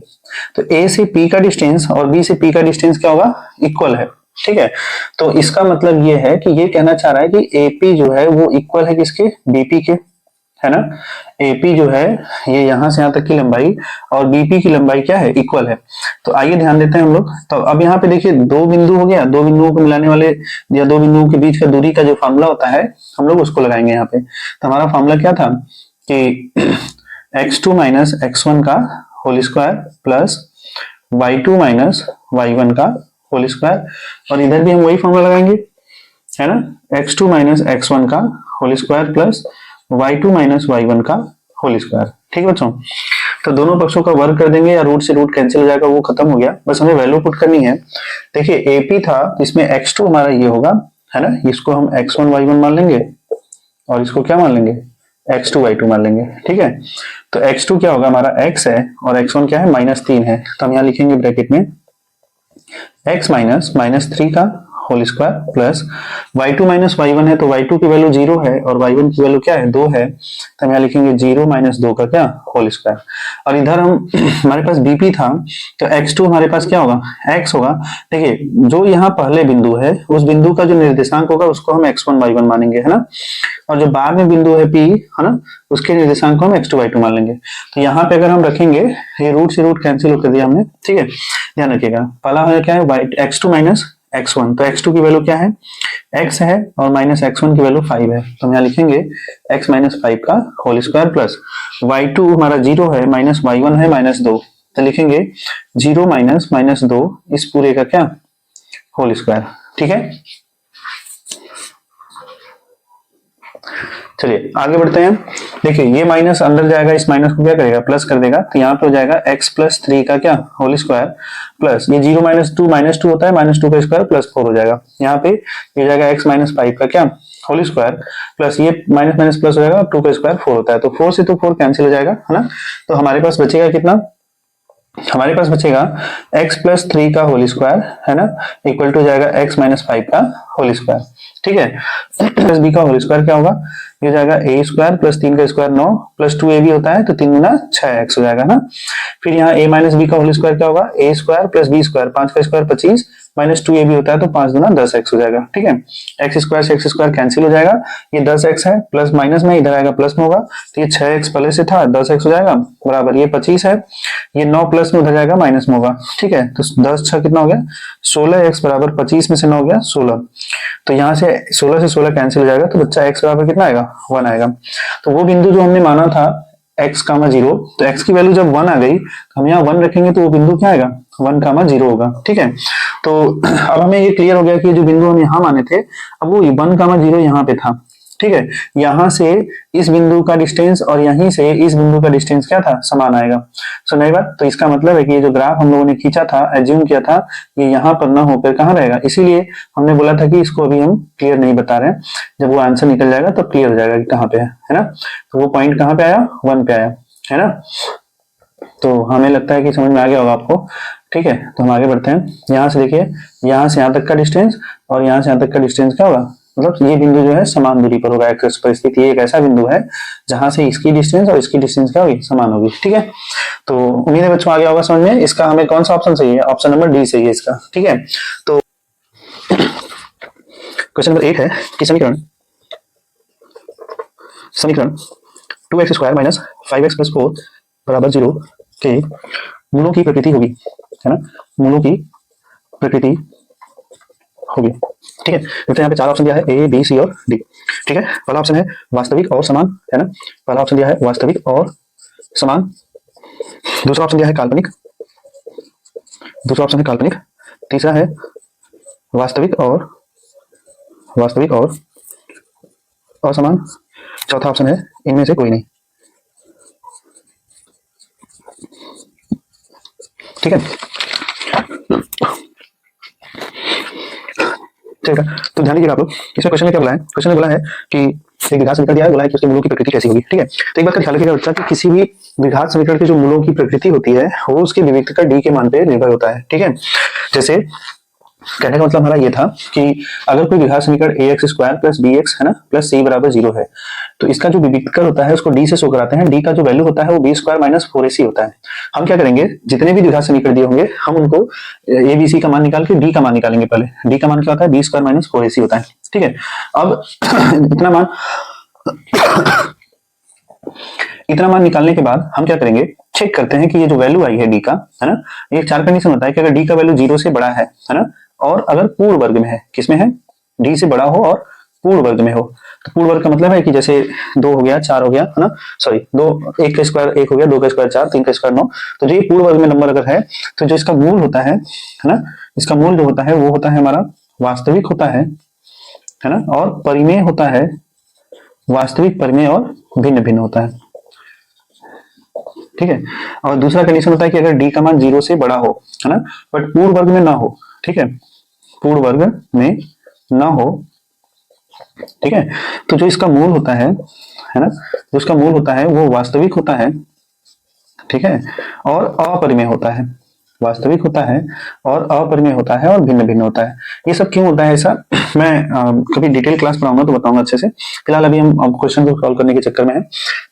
तो A से P का डिस्टेंस और B से P का डिस्टेंस क्या होगा, इक्वल है। ठीक है, तो इसका मतलब ये है कि ये कहना चाह रहा है कि AP जो है वो इक्वल है किसके, BP के, है ना। AP जो है ये यहां से यहां तक की लंबाई और BP की लंबाई क्या है, इक्वल है। तो आइए ध्यान देते हैं हम लोग। तो अब यहाँ पे देखिए दो बिंदु हो गया, दो बिंदुओं को मिलाने वाले या दो बिंदुओं के बीच का दूरी का जो फॉर्मूला होता है हम लोग उसको लगाएंगे यहाँ पे। तो हमारा फॉर्मूला क्या था कि x2 माइनस x1 का whole square plus y2 minus y1 का होल स्क्वायर, और इधर भी हम वही फॉर्मूला लगाएंगे, है ना, x2 माइनस x1 का whole square plus y2 minus y1 का होल स्क्वायर। ठीक है बच्चों, तो दोनों पक्षों का वर्ग कर देंगे या रूट से रूट कैंसिल हो जाएगा, वो खत्म हो गया। बस हमें वैल्यू पुट करनी है। देखिए AP था, इसमें x2 हमारा ये होगा, है ना, इसको हम x1 y1 मान लेंगे और इसको क्या मान लेंगे, x2 y2 मान लेंगे। ठीक है, तो x2 क्या होगा हमारा x है और x1 क्या है, -3 है। तो हम यहाँ लिखेंगे ब्रैकेट में x माइनस -3 का whole square plus y2 minus y1 है, तो y2 की वैल्यू 0 है और y1 की वैल्यू क्या है, 2 है। तो हम यहाँ लिखेंगे 0 माइनस 2 का क्या, होल स्क्वायर। और इधर हम हमारे पास BP था, तो x2 हमारे पास क्या होगा, x होगा। देखिए जो यहाँ पहले बिंदु है उस बिंदु का जो निर्देशांक होगा उसको हम x1 y1 मानेंगे, है ना, और जो बाद में बिंदु है P, है ना, उसके निर्देशांक को हम x2 y2 मान लेंगे। तो यहाँ पे अगर हम रखेंगे, ये रूट से रूट कैंसिल कर दिया हमने। ठीक है, ध्यान रखिएगा, पहला है क्या है, x2 माइनस x1, तो x2 की वैल्यू क्या है, x है, और माइनस x1 की वैल्यू 5 है। तो हम यहाँ लिखेंगे x माइनस 5 का होल स्क्वायर प्लस y2 हमारा 0 है, माइनस y1 है -2, तो लिखेंगे 0 माइनस -2 इस पूरे का क्या, होल स्क्वायर। ठीक है, चलिए आगे बढ़ते हैं। देखिए ये माइनस अंदर जाएगा, इस माइनस को क्या करेगा, प्लस कर देगा। तो यहाँ पे हो जाएगा x प्लस 3 का क्या, होल स्क्वायर प्लस ये 0 माइनस टू होता है, -2 का स्क्वायर प्लस 4 हो जाएगा। यहाँ पे ये जाएगा x माइनस 5 का क्या, होल स्क्वायर प्लस ये माइनस माइनस प्लस हो जाएगा, 2 का स्क्वायर 4 होता है, तो 4 से तो 4 कैंसिल हो जाएगा, है ना। तो हमारे पास बचेगा कितना, हमारे पास बचेगा x प्लस 3 का होल स्क्वायर, है ना, इक्वल टू जाएगा x माइनस 5 का होल स्क्वायर। ठीक है, प्लस b का होल स्क्वायर क्या होगा, ये जाएगा a स्क्वायर प्लस 3 का स्क्वायर 9 प्लस 2ab होता है, तो 3 गुना 6x हो जाएगा ना। फिर यहाँ a माइनस b का होल स्क्वायर क्या होगा, a square plus b square, 5 का स्क्वायर 25 माइनस 2ab होता है, तो 5 गुना 10x हो जाएगा। ठीक है, x स्क्वायर से x स्क्वायर कैंसिल हो जाएगा, ये 10x है, प्लस माइनस में इधर आएगा प्लस में होगा, तो ये 6x पहले से था, 10x हो जाएगा बराबर, ये 25 है, ये 9 प्लस में उधर जाएगा माइनस में होगा। ठीक है, तो 10 6 कितना हो गया, 16x बराबर 25 में से 9 हो गया 16। तो यहाँ से 16 से 16 कैंसिल हो जाएगा, तो बच्चा x बराबर कितना आएगा, 1 आएगा। तो वो बिंदु जो हमने माना था x, 0, तो x की वैल्यू जब 1 आ गई तो हम यहाँ 1 रखेंगे, तो वो बिंदु क्या आएगा, 1, 0 होगा। ठीक है, तो अब हमें ये क्लियर हो गया कि जो बिंदु हम यहाँ माने थे, अब वो 1, 0 यहाँ पे था। ठीक है, यहां से इस बिंदु का डिस्टेंस और यहीं से इस बिंदु का डिस्टेंस क्या था, समान आएगा। सुनाई बात, तो इसका मतलब है कि ये जो ग्राफ हम लोगों ने खींचा था, एज्यूम किया था, ये यहाँ पर ना होकर कहाँ रहेगा, इसीलिए हमने बोला था कि इसको अभी हम क्लियर नहीं बता रहे हैं, जब वो आंसर निकल जाएगा तब क्लियर हो जाएगा कि कहाँ पे है ना। तो वो पॉइंट कहाँ पे आया, 1 पे आया, है ना। तो हमें लगता है कि समझ में आ गया होगा आपको। ठीक है, तो हम आगे बढ़ते हैं। यहाँ से देखिए, यहाँ से यहाँ तक का डिस्टेंस और यहाँ से यहाँ तक का डिस्टेंस क्या होगा, मतलब ये बिंदु जो है समान दूरी पर होगा। एक्स पर स्थित ये एक ऐसा बिंदु है जहां से इसकी डिस्टेंस और इसकी डिस्टेंस क्या होगी, समान होगी। ठीक है, तो उम्मीद है बच्चों आ गया होगा समझ में। इसका हमें कौन सा ऑप्शन चाहिए, ऑप्शन नंबर डी चाहिए इसका। ठीक है, तो क्वेश्चन नंबर 8 है कि समीकरण 2x square minus 5x plus 4 बराबर 0 के मूलों की प्रकृति होगी, है ना, मूलों की प्रकृति होगी। ठीक है, तो यहाँ पे 4 ऑप्शन दिया है, ए बी सी और डी। ठीक है, पहला ऑप्शन है वास्तविक और समान, है ना, पहला ऑप्शन दिया है वास्तविक और समान। दूसरा ऑप्शन दिया है काल्पनिक, दूसरा ऑप्शन है काल्पनिक। तीसरा है वास्तविक और असमान। चौथा ऑप्शन है इनमें से कोई नहीं। ठीक है, ठीक है, तो ध्यान दीजिएगा आप लोग। इसमें क्वेश्चन में क्या बोला है, क्वेश्चन में बोला है कि एक द्विघात समीकरण दिया है, बोला है कि उसके मूलों की प्रकृति कैसी होगी। ठीक है, तो एक बात का ख्याल रखिएगा बच्चा कि किसी भी द्विघात समीकरण की जो मूलों की प्रकृति होती है वो उसके विविक्तकर डी के मान पे निर्भर होता है। ठीक है, जैसे कहने का मतलब हमारा ये था कि अगर कोई द्विघात समीकरण ax स्क्वायर प्लस bx है ना प्लस c बराबर 0 है, तो इसका जो विविक्तर होता है उसको d से शो कराते हैं। d का जो वैल्यू होता है वो b स्क्वायर माइनस 4ac होता है। हम क्या करेंगे, जितने भी द्विघात समीकरण दिए होंगे हम उनको a b c का मान निकाल के d का मान निकालेंगे। पहले d का मान क्या होता है, b स्क्वायर माइनस 4ac होता है। ठीक है, अब इतना मान निकालने के बाद हम क्या करेंगे, चेक करते हैं कि ये जो वैल्यू आई है डी का, है ना, ये चार कंडीशन होता है कि अगर डी का वैल्यू 0 से बड़ा है ना, और अगर पूर्ण वर्ग में है, किसमें है, डी से बड़ा हो और पूर्ण वर्ग में हो। तो पूर्ण वर्ग का मतलब है कि जैसे 2 हो गया, 4 हो गया, है ना, सॉरी 2, 1 का स्क्वायर 1 हो गया, 2 का स्क्वायर 4, 3 का स्क्वायर 9। तो जो ये पूर्ण वर्ग में नंबर अगर है तो जो इसका मूल होता है ना, इसका मूल जो होता है वो होता है हमारा वास्तविक होता है ना, और परिमेय होता है, वास्तविक, परिमेय और भिन्न भिन्न होता है। ठीक है, और दूसरा कंडीशन होता है कि अगर डी का मान 0 से बड़ा हो, है ना, बट पूर्ण वर्ग में ना हो। ठीक है, पूर्ण वर्ग में ना हो। ठीक है, तो जो इसका मूल होता है ना, जो इसका मूल होता है वो वास्तविक होता है। ठीक है, और अपरिमेय होता है, वास्तविक होता है और अपरिमेय होता है और भिन्न भिन्न होता है। ये सब क्यों होता है ऐसा, मैं कभी डिटेल क्लास पढ़ाऊंगा तो बताऊंगा अच्छे से। फिलहाल अभी हम क्वेश्चन को सॉल्व करने के चक्कर में है,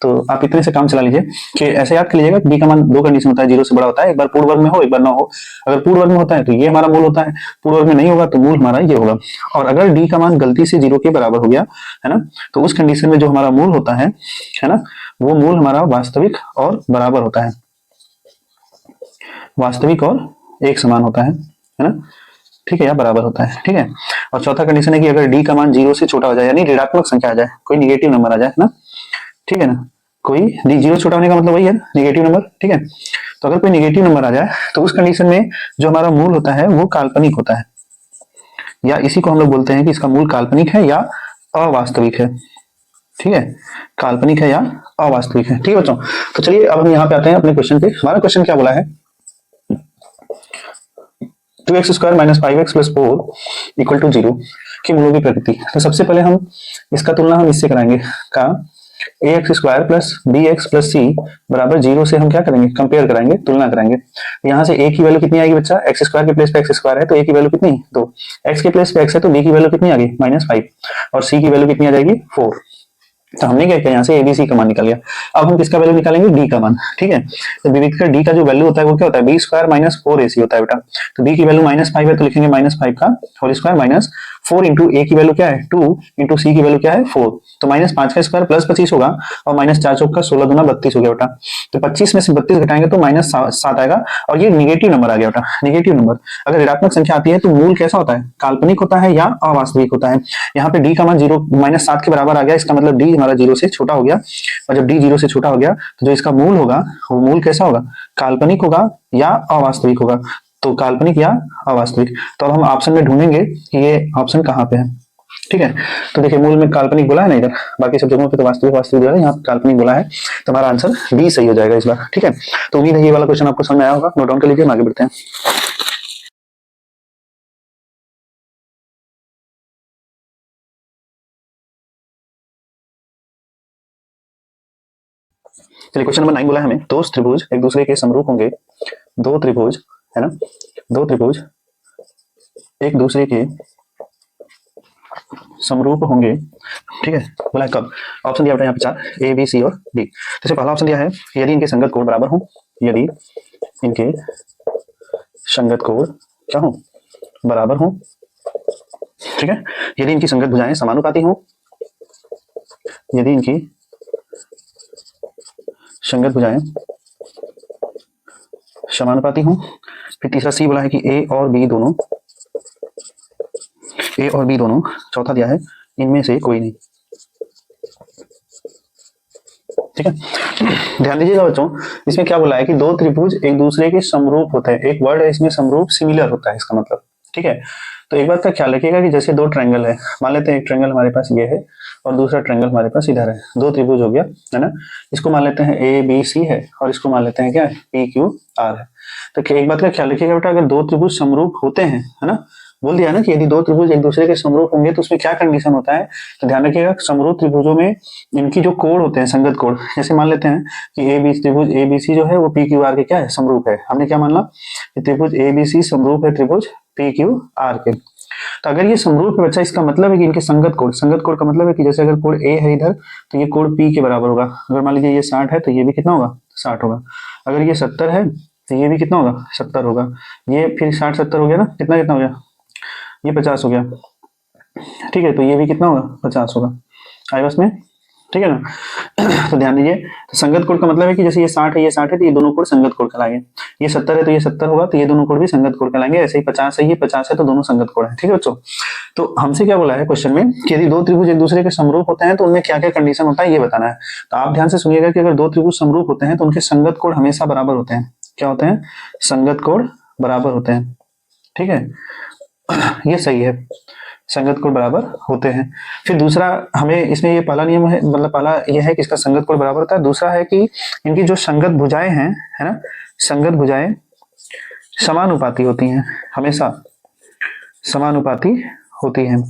तो आप इतने से काम चला लीजिए कि ऐसे याद कर लीजिएगा डी का मान दो कंडीशन होता है, 0 से बड़ा होता है, एक बार पूर्ण वर्ग में हो, एक बार ना हो। अगर पूर्ण वर्ग में होता है तो ये हमारा मूल होता है, पूर्ण वर्ग में नहीं होगा तो मूल हमारा ये होगा। और अगर डी का मान गलती से 0 के बराबर हो गया, है ना, तो उस कंडीशन में जो हमारा मूल होता है ना, वो मूल हमारा वास्तविक और बराबर होता है, वास्तविक और एक समान होता है ना। ठीक है, या बराबर होता है। ठीक है, और चौथा कंडीशन है कि अगर डी का मान 0 से छोटा हो जाए, यानी ऋणात्मक संख्या आ जाए, कोई निगेटिव नंबर आ जाए ना। ठीक है ना, कोई डी 0 छोटा होने का मतलब वही है निगेटिव नंबर। ठीक है, तो अगर कोई निगेटिव नंबर आ जाए तो उस कंडीशन में जो हमारा मूल होता है वो काल्पनिक होता है, या इसी को हम लोग बोलते हैं कि इसका मूल काल्पनिक है या अवास्तविक है। ठीक है, काल्पनिक है या अवास्तविक है। ठीक है बच्चों, तो चलिए अब हम यहाँ पे आते हैं अपने क्वेश्चन पे। हमारा क्वेश्चन क्या बोला है, 2x square minus 5x plus 4 equal to 0 की मूलों की प्रकृति। तो सबसे पहले हम इसका तुलना हम इससे कराएंगे का ax square plus bx plus c बराबर 0 से हम क्या करेंगे, कंपेयर कराएंगे, तुलना कराएंगे। यहाँ से a की वैल्यू कितनी आएगी बच्चा, x स्क्वायर के प्लेस पे x स्क्वायर है तो a की वैल्यू कितनी 2, x के प्लेस पे x है तो b की वैल्यू कितनी आ गई -5, और c की वैल्यू कितनी आ जाएगी 4। तो हमने क्या किया, यहाँ से एबीसी का मान निकाल लिया। अब हम किसका वैल्यू निकालेंगे, डी का मान। ठीक है, तो विविध का डी का जो वैल्यू होता है वो क्या होता है, बी स्क्वायर माइनस 4ac होता है बेटा। तो बी की वैल्यू -5 है तो लिखेंगे -5 का होल स्क्वायर माइनस 4 इंटू ए की वैल्यू क्या है 2 इंटू सी की वैल्यू क्या है 4। तो -5 का स्क्वायर प्लस 25 होगा, और -4 चौक का 16 दूना 32 हो गया बेटा। तो 25 में से 32 घटाएंगे तो -7 आएगा, और ये निगेटिव नंबर आ गया बेटा। निगेटिव नंबर अगर ऋणात्मक संख्या आती है तो मूल कैसा होता है, काल्पनिक होता है या अवास्तविक होता है। यहाँ पे डी का मान 0 -7 के बराबर आ गया, इसका मतलब डी हमारा 0 से छोटा हो गया, और जब डी 0 से छोटा हो गया तो जो इसका मूल होगा वो मूल कैसा होगा, काल्पनिक होगा या अवास्तविक होगा। तो काल्पनिक या अवास्तविक, तो अब हम ऑप्शन में ढूंढेंगे कि ये ऑप्शन कहाँ पे है। ठीक है, तो देखिए मूल में काल्पनिक बोला है ना इधर, बाकी सब जगहों पे तो वास्तविक वास्तविक है, यहाँ काल्पनिक बोला है, तो हमारा आंसर बी सही हो जाएगा इस बार। ठीक है, तो उम्मीद है ये वाला क्वेश्चन आपको समझ में आया होगा, नोट डाउन कर लीजिए, हम आगे बढ़ते हैं। चलिए क्वेश्चन नंबर 9 बोला है हमें, दो त्रिभुज एक दूसरे के समरूप होंगे, दो त्रिभुज है ना, दो त्रिभुज एक दूसरे के समरूप होंगे। ठीक है, बोला है कब, ऑप्शन दिया बेटा यहाँ पे 4 ए बी सी और डी। जैसे पहला ऑप्शन दिया है यदि इनके संगत कोण बराबर हो, यदि इनके संगत कोण क्या हो, बराबर हो। ठीक है, यदि इनकी संगत भुजाएं समानुपाती हो, यदि इनकी संगत भुजाएं समानुपाती हो। फिर तीसरा सी बोला है कि ए और बी दोनों, ए और बी दोनों। चौथा दिया है इनमें से कोई नहीं। ठीक है, ध्यान दीजिएगा बच्चों, इसमें क्या बोला है कि दो त्रिभुज एक दूसरे के समरूप होते हैं, एक वर्ड है इसमें समरूप, सिमिलर होता है इसका मतलब। ठीक है, तो एक बात का ख्याल रखिएगा कि जैसे दो ट्रायंगल है, मान लेते हैं एक ट्रायंगल हमारे पास ये है और दूसरा ट्रायंगल हमारे पास इधर है, दो त्रिभुज हो गया है ना। इसको मान लेते हैं ए बी सी है और इसको मान लेते हैं क्या है पी क्यू आर है। तो एक बात का ख्याल रखिएगा बेटा, अगर दो त्रिभुज समरूप होते हैं, है ना, बोल दिया ना कि यदि दो त्रिभुज एक दूसरे के समरूप होंगे तो उसमें क्या कंडीशन होता है, तो ध्यान रखिएगा समरूप त्रिभुजों में इनकी जो कोण होते हैं, संगत कोण, जैसे मान लेते हैं कि ए बी त्रिभुज ए बी सी जो है वो पी क्यू आर के क्या है समरूप है। हमने क्या मानना कि त्रिभुज ए बी सी समरूप है त्रिभुज पी क्यू आर के। तो अगर ये समरूप है बच्चा, इसका मतलब है कि इनके संगत कोण का मतलब है कि जैसे अगर कोण ए है इधर तो ये कोण पी के बराबर होगा। अगर मान लीजिए ये 60 है तो ये भी कितना होगा, 60 होगा। अगर ये 70 है तो ये भी कितना होगा, 70 होगा। ये फिर 60 70 हो गया ना, कितना कितना हो गया, ये 50 हो गया। ठीक है, तो ये भी कितना होगा, 50 होगा। आए बस में, ठीक है ना। तो ध्यान दीजिए, तो संगत कोण का मतलब है कि जैसे ये 60 है, ये 60 है तो ये दोनों कोण संगत कोण कहलाएंगे। ये 70 है तो ये 70 होगा, तो ये दोनों कोण भी संगत कोण कहलाएंगे। ऐसे ही 50 है, ये 50 है तो दोनों संगत कोण है। ठीक है बच्चों, तो हमसे क्या बोला है क्वेश्चन में कि यदि दो त्रिभुज एक दूसरे के समरूप होते हैं तो उनमें क्या क्या कंडीशन होता है ये बताना है। तो आप ध्यान से सुनिएगा कि अगर दो त्रिभुज समरूप होते हैं तो उनके संगत कोण हमेशा बराबर होते हैं। क्या होते हैं, संगत कोण बराबर होते हैं। ठीक है, ये सही है, संगत कोण बराबर होते हैं। फिर दूसरा हमें इसमें ये पहला नियम है, मतलब पहला ये है कि इसका संगत कोण बराबर होता है। दूसरा है कि इनकी जो संगत भुजाएं हैं, है ना, संगत भुजाएं समानुपाती होती हैं, हमेशा समानुपाती होती हैं।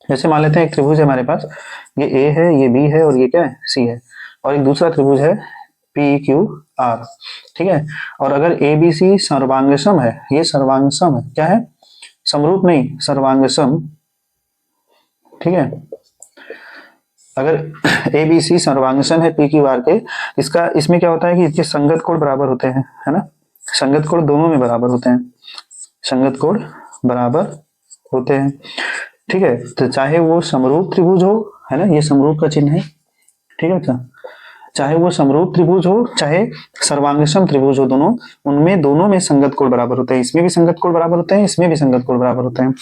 जैसे मान लेते हैं एक त्रिभुज है हमारे पास, ये ए है, ये बी है और ये क्या है, सी है। और एक दूसरा त्रिभुज है पी क्यू आर। ठीक है, और अगर ए बी सी सर्वांगसम है, ये सर्वांगसम है, क्या है, समरूप नहीं, सर्वांगसम। ठीक है, अगर ए बी सी सर्वांगसम है पी क्यू आर के, इसका इसमें क्या होता है कि इसके संगत कोण बराबर होते हैं, है ना, संगत कोण दोनों में बराबर होते हैं, संगत कोण बराबर होते हैं। ठीक है, तो चाहे वो समरूप त्रिभुज हो, है ना, ये समरूप का चिन्ह है। ठीक है बच्चा, चाहे वो समरूप त्रिभुज हो चाहे सर्वांगसम त्रिभुज हो, दोनों उनमें दोनों में संगत कोण बराबर होते हैं। इसमें भी संगत कोण बराबर होते हैं, इसमें भी संगत कोण बराबर होते हैं।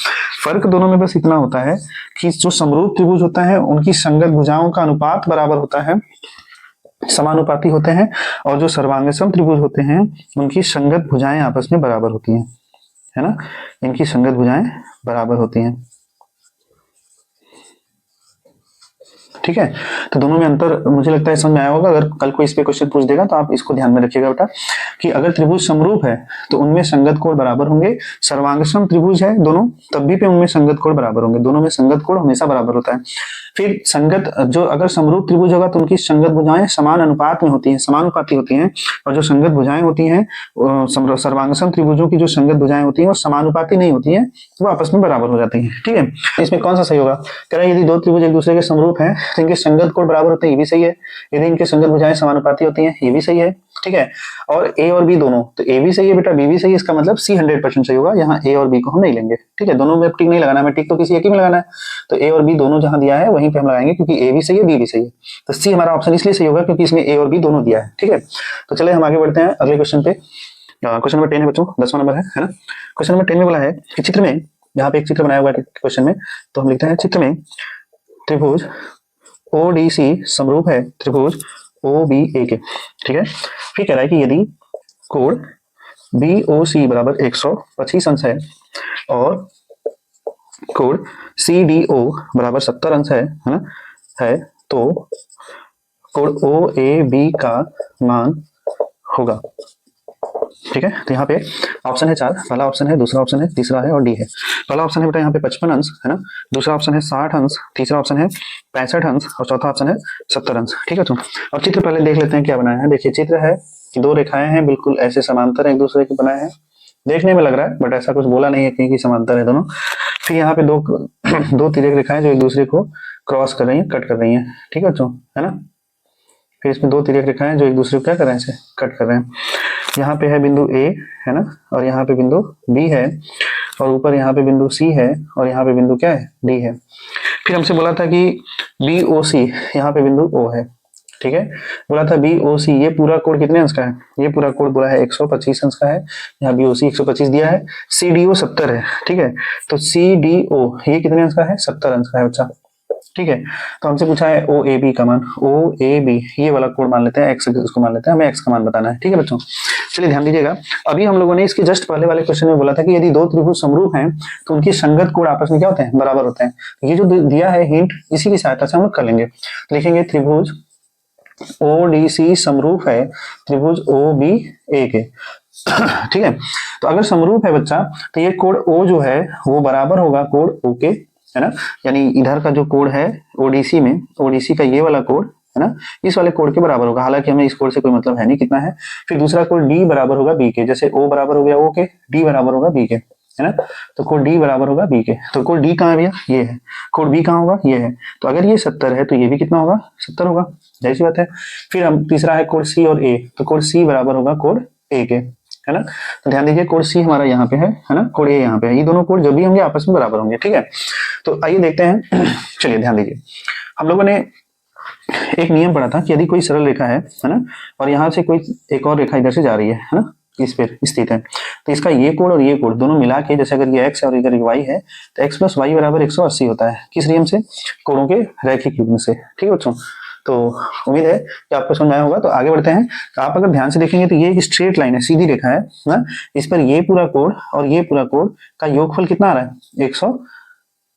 फर्क दोनों में बस इतना होता है कि जो समरूप त्रिभुज होता है उनकी संगत भुजाओं का अनुपात बराबर होता है, समानुपाती होते हैं। और जो सर्वांगसम त्रिभुज होते हैं उनकी संगत भुजाएं आपस में बराबर होती हैं, है ना, इनकी संगत भुजाएं बराबर होती हैं। ठीक है, तो दोनों में अंतर मुझे लगता है समझ में आया होगा। अगर कल कोई इस पे क्वेश्चन पूछ देगा तो आप इसको ध्यान में रखिएगा बेटा कि अगर त्रिभुज समरूप है तो उनमें संगत कोण बराबर होंगे। सर्वांगसम त्रिभुज है दोनों, तब भी पे उनमें संगत कोण बराबर होंगे, दोनों में संगत कोण हमेशा बराबर होता है। फिर संगत जो अगर समरूप त्रिभुज होगा तो उनकी संगत भुजाएं समान अनुपात में होती हैं, समानुपाती होती हैं। और जो संगत भुजाएं होती हैं सर्वांगसम त्रिभुजों की जो संगत भुजाएं होती हैं वो समानुपाती नहीं होती हैं, वो आपस में बराबर हो जाती हैं। ठीक है, इसमें कौन सा सही होगा, कह रहा है यदि दो त्रिभुज एक दूसरे के समरूप हैं तो इनके संगत कोण बराबर होते हैं, ये भी सही है। यदि इनके संगत भुजाएं समानुपाती होती हैं, ये भी सही है। ठीक है, और ए और बी दोनों, तो ए भी सही है बेटा, बी भी सही है, इसका मतलब सी 100% सही होगा। यहाँ ए और बी को हम नहीं लेंगे। ठीक है, दोनों में टिक नहीं लगाना है, टिक तो किसी एक ही में लगाना है। तो ए और बी दोनों जहां दिया है वहीं पे हम लगाएंगे, क्योंकि ए भी सही है बी भी सही है। तो सी हमारा ऑप्शन इसलिए सही होगा क्योंकि इसमें ए और बी दोनों दिया है। ठीक है, तो चले हम आगे बढ़ते हैं अगले क्वेश्चन पे। क्वेश्चन नंबर 10 है बच्चों, 10वां नंबर है ना। क्वेश्चन नंबर 10 में बोला है कि चित्र में, यहाँ पे एक चित्र बनाया हुआ है क्वेश्चन में, तो हम लिखते हैं चित्र में त्रिभुज ODC समरूप है त्रिभुज OBA के। ठीक है, फिर कह रहा है कि यदि कोण BOC बराबर 125 अंश है और कोण CDO बराबर 70 अंश है ना, है तो कोण OAB का मान होगा। ठीक है, तो यहाँ पे ऑप्शन है 4, पहला ऑप्शन है, दूसरा ऑप्शन है, तीसरा है और डी है। पहला ऑप्शन है बेटा यहाँ पे 55 अंश, है ना, दूसरा ऑप्शन है 60 अंश, तीसरा ऑप्शन है 65 अंश और चौथा ऑप्शन है 70 अंश। ठीक है, तो अब चित्र पहले देख लेते हैं क्या बनाया है। देखिए चित्र है कि दो रेखाएं हैं बिल्कुल ऐसे समांतर एक दूसरे के बनाए हैं, देखने में लग रहा है बट ऐसा कुछ बोला नहीं है कि समांतर है दोनों। फिर यहाँ पे दो तिर्यक रेखाएं जो एक दूसरे को क्रॉस कर रही है, कट कर रही है। ठीक है बच्चों, है ना, फिर इसमें दो तिर्यक रेखाएं जो एक दूसरे को क्या कर रहे हैं, कट कर रहे हैं। यहाँ पे है बिंदु ए, है ना, और यहाँ पे बिंदु बी है, और ऊपर यहाँ पे बिंदु सी है, और यहाँ पे बिंदु क्या है, डी है। फिर हमसे बोला था कि BOC, यहाँ पे बिंदु O है। ठीक है, बोला था BOC ये पूरा कोण कितने अंश का है, ये पूरा कोण बोला है 125 अंश का है। यहाँ BOC 125 दिया है, CDO 70 है। ठीक है, तो CDO ये कितने अंश का है, 70 अंश का है बच्चा। ठीक है, तो हमसे पूछा है OAB का मान, OAB ये वाला कोण मान लेते हैं, x उसको मान लेते हैं, हमें x का मान बताना है। ठीक है बच्चों, चलिए ध्यान दीजिएगा। अभी हम लोगों ने इसके जस्ट पहले वाले क्वेश्चन में बोला था कि यदि दो त्रिभुज समरूप हैं तो उनकी संगत कोण आपस में क्या होते हैं, बराबर होते हैं। ये जो दिया है हिंट, इसी की सहायता से हम लोग कर लेंगे। लिखेंगे त्रिभुज ODC समरूप है त्रिभुज OBA के। ठीक है, तो अगर समरूप है बच्चा तो ये कोण O जो है वो बराबर होगा कोण O के, है ना, यानी इधर का जो कोण है ODC में, ODC का ये वाला कोण है ना, इस वाले कोण के बराबर होगा। हालांकि हमें इस कोण से कोई मतलब है नहीं कितना है। फिर दूसरा कोण D बराबर होगा B के, जैसे O बराबर हो गया O के, D बराबर होगा B के। है ना। तो कोण डी बराबर होगा बी के। तो कोण डी कहाँ है भैया, ये है। कोण बी कहाँ होगा, ये है। तो अगर ये 70 है तो ये भी कितना होगा, 70 होगा, जाहिर सी बात है। फिर हम तीसरा है कोण सी और ए, तो कोण सी बराबर होगा कोण ए के, है ना। तो ध्यान दीजिए कोण सी हमारा यहाँ पे है ना, कोण ए यहाँ पे है। ये दोनों कोण जो भी होंगे आपस में बराबर होंगे, ठीक है। तो आइए देखते हैं चलिए ध्यान दीजिए, हम लोगों ने एक नियम पढ़ा था कि यदि कोई सरल रेखा है ना, और यहाँ से कोई एक और रेखा इधर से जा रही है ना, इस पर स्थित है, तो इसका ये कोण और ये कोण दोनों मिला के, जैसे अगर ये x है और इधर y है, तो x प्लस वाई बराबर 180 होता है। किस नियम से, कोणों के रैखिक युग्म से, ठीक है बच्चों। तो उम्मीद है कि आपको समझ आया होगा। तो आगे बढ़ते हैं। तो आप अगर ध्यान से देखेंगे तो ये एक स्ट्रेट लाइन है, सीधी रेखा है ना, इस पर ये पूरा कोण और ये पूरा कोण का योगफल कितना आ रहा है, 100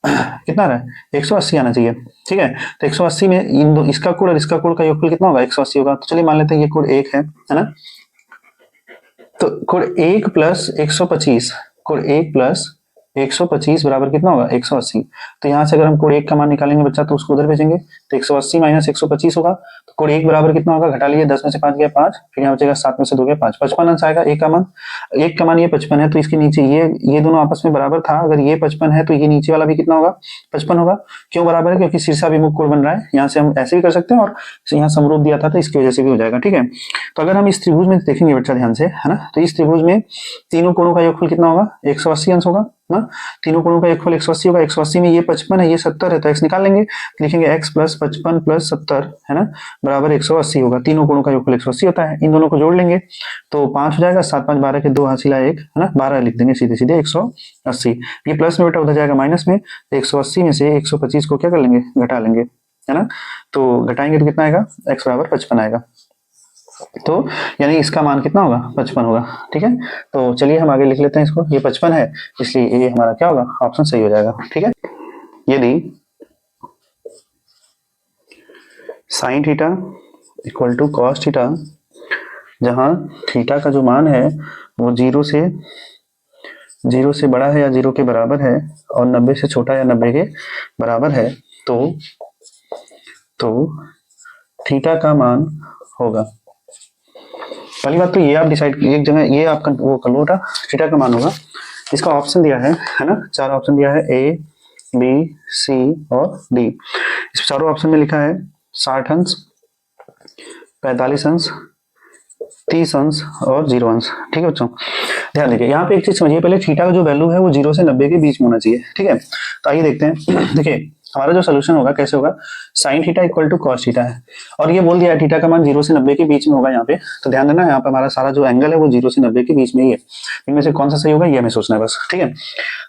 कितना आ रहा है, 180 आना चाहिए, ठीक है। तो 180 में इन दो, इसका कोण और इसका कोण का योगफल कितना होगा, 180 होगा। तो चलिए मान लेते हैं ये कोण 1 है ना। तो कोण 1 प्लस 125, कोण 1 प्लस 125 बराबर कितना होगा, 180। तो यहाँ से अगर हम कोण 1 का मान निकालेंगे बच्चा, तो उसको उधर भेजेंगे, तो 180 माइनस 125 होगा। तो कोण 1 बराबर कितना होगा, घटा लीजिए, 10 में से 5 गया 5, फिर यहाँ बचेगा 7 में से 2 गया 5, 55 अंश आएगा। एक का मान ये 55 है, तो इसके नीचे ये दोनों आपस में बराबर था। अगर ये 55 है तो ये नीचे वाला भी कितना होगा, 55 होगा। क्यों बराबर है, क्योंकि शीर्षाभिमुख कोण बन रहा है। यहाँ से हम ऐसे भी कर सकते हैं और यहाँ समरूप दिया था तो इसकी वजह से भी हो जाएगा, ठीक है। तो अगर हम इस त्रिभुज में देखेंगे बच्चा ध्यान से, है ना, तो इस त्रिभुज में तीनों कोणों का योगफल कितना होगा, 180 अंश होगा ना। तीनों कोणों का योगफल 180 होगा। 180 में ये 55 है, ये 70 है, तो x निकाल लेंगे, लिखेंगे x प्लस 55 प्लस 70, है ना, बराबर 180 होगा। तीनों कोणों का योगफल 180 होता है। इन दोनों को जोड़ लेंगे तो 5 हो जाएगा, 7 5 12 के 2 हासिल 1, है ना, 12 लिख देंगे सीधे सीधे 180। ये प्लस में बेटा उधर जाएगा माइनस में, 180 में से 125 को क्या कर लेंगे, घटा लेंगे, है ना। तो घटाएंगे तो कितना आएगा, x बराबर 55 आएगा। तो यानी इसका मान कितना होगा, 55 होगा, ठीक है। तो चलिए हम आगे लिख लेते हैं इसको, ये 55 है, इसलिए ये हमारा क्या होगा, ऑप्शन सही हो जाएगा, ठीक है। यदि sine theta equal to cos theta, जहां थीटा का जो मान है वो 0 से बड़ा है या 0 के बराबर है, और 90 से छोटा या 90 के बराबर है, तो थीटा का मान होगा। पहली बात तो ये आप डिसाइड, एक जगह ये आप वो कर लो, थीटा का मान होगा। इसका ऑप्शन दिया है ना, 4 ऑप्शन दिया है, ए बी सी और डी। इस चारों ऑप्शन में लिखा है 60 अंश, 45 अंश, 30 अंश और 0 अंश, ठीक है बच्चों। ध्यान दीजिए, यहाँ पे एक चीज समझिए, पहले थीटा का जो वैल्यू है वो 0 से 90 के बीच में होना चाहिए, ठीक है। तो आइए देखते हैं। देखिए हमारा जो सोल्यूशन होगा कैसे होगा, sine theta equal to cos theta है, और ये बोल दिया है थीटा का मान 0 से 90 के बीच में होगा यहाँ पे। तो ध्यान देना, यहाँ पे हमारा सारा जो एंगल है वो 0 से 90 के बीच में ही है। इनमें से कौन सा सही होगा ये हमें सोचना है बस, ठीक है।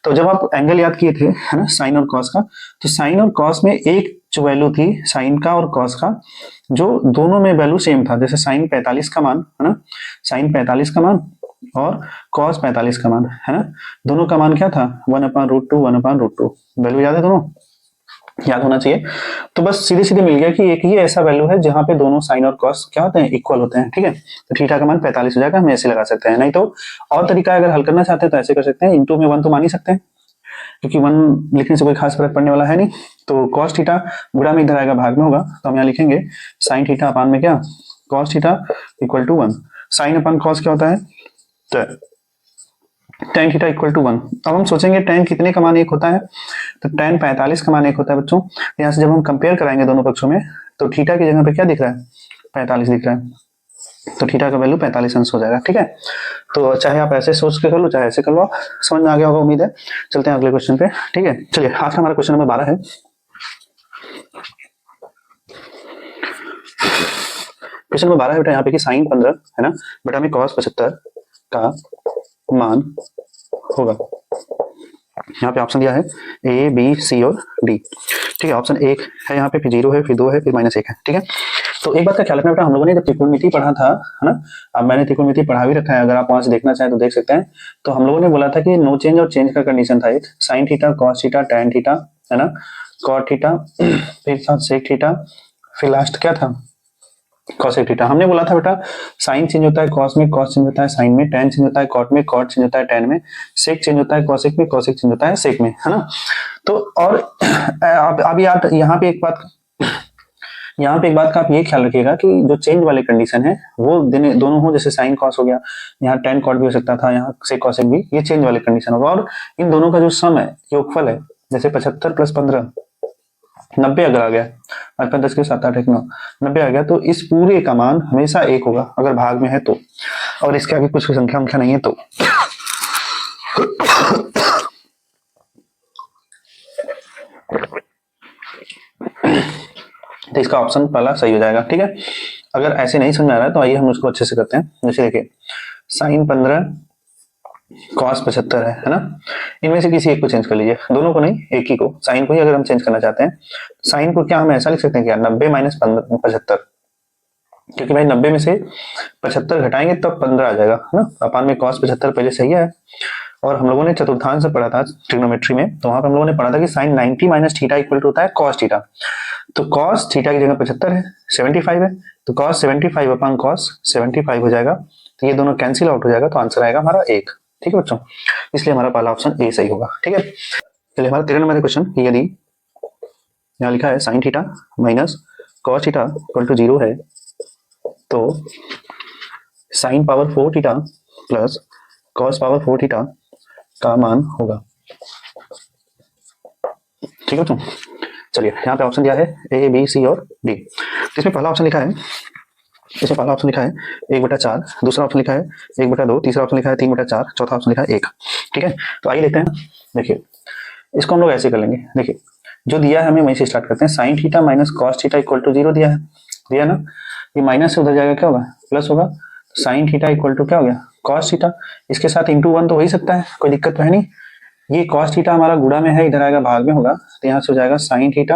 तो जब आप एंगल याद किए थे, है ना, साइन और कॉस का, तो साइन और कॉस में एक जो वैल्यू थी साइन का और कॉस का, जो दोनों में वैल्यू सेम था। जैसे साइन 45 का मान, है ना, साइन 45 का मान और कॉस 45 का मान, है ना, दोनों का मान क्या था, 1/√2 1/√2। वैल्यू याद है, दोनों याद होना चाहिए। तो बस सीधे सीधे मिल गया कि एक ही ऐसा वैल्यू है जहां पे दोनों साइन और कॉस क्या होते हैं, इक्वल होते हैं, ठीक है। तो थीटा का मान 45 हो जाएगा, हम ऐसे लगा सकते हैं। नहीं तो और तरीका अगर हल करना चाहते हैं तो ऐसे कर सकते हैं, इंटू में 1 तो मान ही सकते हैं, क्योंकि 1 लिखने से कोई खास फर्क पड़ने वाला है नहीं। तो कॉस थीटा गुणा में इधर आएगा, भाग में होगा, तो हम यहाँ लिखेंगे साइन थीटा अपान में क्या, cos theta equal to 1। Sine upon cos क्या होता है, tan थीटा इक्वल टू 1। अब हम सोचेंगे tan कितने का मान 1 होता है, तो tan 45 का मान 1 होता है बच्चों। यहाँ से जब हम कंपेयर कराएंगे दोनों पक्षों में, तो थीटा की जगह पे क्या दिख रहा है, 45 दिख रहा है, तो थीटा का वैल्यू 45 अंश हो जाएगा, ठीक है। तो चाहे आप ऐसे सोच के कर लो, चाहे ऐसे कर लो, समझ में आ गया होगा उम्मीद है। चलते हैं अगले क्वेश्चन पे, ठीक है। चलिए आज का हमारा क्वेश्चन नंबर 12 है। क्वेश्चन नंबर 12 है बेटा यहाँ पे कि साइन 15, है ना, बेटा में कॉस 75 का मान होगा। यहाँ पे ऑप्शन दिया है ए बी सी और डी, ठीक है। ऑप्शन 1 है यहाँ पे, फिर 0 है, फिर 2 है, फिर -1 है, ठीक है। तो एक बात का ख्याल रखना बेटा, हम लोगों ने जब त्रिकोणमिति पढ़ा था, है ना, अब मैंने त्रिकोणमिति पढ़ा भी रखा है, अगर आप वहां से देखना चाहें तो देख सकते हैं। तो हम लोगों ने बोला था कि नो चेंज और चेंज का कंडीशन था एक, sine theta cos theta tan theta, है ना, कॉट थीटा, फिर था सेक थीटा, फिर लास्ट क्या था, कॉसेक थीटा। हमने बोला था बेटा साइन चेंज होता है कॉस में, कॉस चेंज होता है साइन में, टैन चेंज होता है कॉट में, कॉट चेंज होता है टैन में, सेक चेंज होता है कॉसेक में, कॉसेक चेंज होता है सेक में, है ना। तो और अब याद यहाँ पे एक बात यहाँ पे एक बात का आप ये ख्याल रखिएगा कि जो चेंज वाली कंडीशन है वो दोनों हो, जैसे साइन कॉस हो गया, यहाँ टेन कॉट भी हो सकता था, यहाँ से कॉसेक भी, ये चेंज वाली कंडीशन होगा। और इन दोनों का जो सम है, योगफल है, जैसे 75 + 15 90 अगर आ गया, 5 5 10 के 7 8 1 9 90 आ गया, तो इस पूरे का मान हमेशा 1 होगा अगर भाग में है तो, और इसके आगे कुछ संख्या नहीं है तो। तो इसका ऑप्शन पहला सही हो जाएगा। ठीक है, अगर ऐसे नहीं समझ आ रहा है तो आइए हम उसको अच्छे से करते हैं। जैसे देखिए साइन 15 कॉस 75 है ना, इनमें से किसी एक को चेंज कर लीजिए, दोनों को नहीं, एक ही को, साइन को ही अगर हम चेंज करना चाहते हैं, साइन को क्या हम ऐसा लिख सकते हैं क्या, 90 - 75, क्योंकि भाई 90 में से 75 घटाएंगे तब 15 आ जाएगा, है ना। अपान में cos 75 पहले सही है, और हम लोगों ने चतुर्थांश से पढ़ा था ट्रिग्नोमेट्री में, तो वहां पर हम लोगों ने पढ़ा था कि साइन 90 - थीटा इक्वल टू होता है cos थीटा। तो cos थीटा की जगह 75 है, 75 है, तो cos 75 अपान cos 75 हो जाएगा, तो ये दोनों कैंसिल आउट हो जाएगा, तो आंसर आएगा हमारा 1। ठीक है बच्चों, इसलिए हमारा पहला ऑप्शन ए सही होगा। ठीक है, चलिए हमारा 13 नंबर क्वेश्चन, यदि यहाँ लिखा है sine theta minus cos theta equal to 0 है, तो sine power 4 theta plus cos power 4 theta का मान होगा। ठीक है बच्चों, चलिए यहाँ पे ऑप्शन दिया है ए बी सी और डी। इसमें पहला ऑप्शन लिखा है, इसमें पहला ऑप्शन लिखा है 1/4, दूसरा ऑप्शन लिखा है 1/2, तीसरा ऑप्शन लिखा है 3/4, चौथा ऑप्शन लिखा है 1। ठीक है, तो आइए देखते हैं। देखिए इसको हम लोग ऐसे कर लेंगे, देखिए जो दिया है हमें वहीं से स्टार्ट करते हैं। Sine theta minus cos theta equal to 0 दिया है, दिया ना, ये माइनस से उधर जाएगा क्या होगा, प्लस होगा। साइन थीटा इक्वल टू क्या हो गया, कॉस थीटा, इसके साथ इंटू 1 तो हो ही सकता है, कोई दिक्कत तो है नहीं। ये कॉस थीटा हमारा गुणा में है, इधर आएगा भाग में होगा, तो यहाँ से हो जाएगा साइन थीटा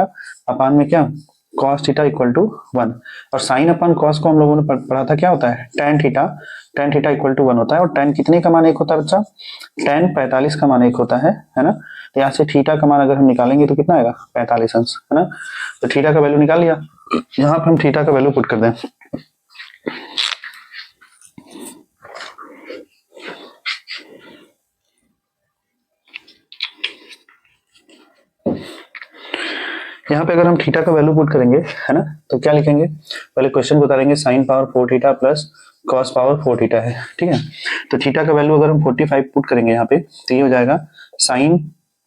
अपान में क्या, कॉस थीटा इक्वल टू 1। और साइन अपान कॉस को हम लोगों ने पढ़ा था क्या होता है, tan theta, tan theta equal to 1 होता है। और टेन कितने का मान 1 होता है बच्चा, टेन 45 का मान 1 होता है ना। तो यहाँ से थीटा का मान अगर हम निकालेंगे तो कितना आएगा, 45 अंश, है ना। तो थीटा का वैल्यू निकाल लिया, यहाँ पर हम थीटा का वैल्यू पुट कर दें, यहाँ पे अगर हम थीटा का वैल्यू पुट करेंगे, है ना, तो क्या लिखेंगे, पहले क्वेश्चन को उतारेंगे, sine power 4 theta plus cos power 4 theta है। ठीक है, तो थीटा का वैल्यू अगर हम 45 पुट करेंगे यहाँ पे, तो ये हो जाएगा साइन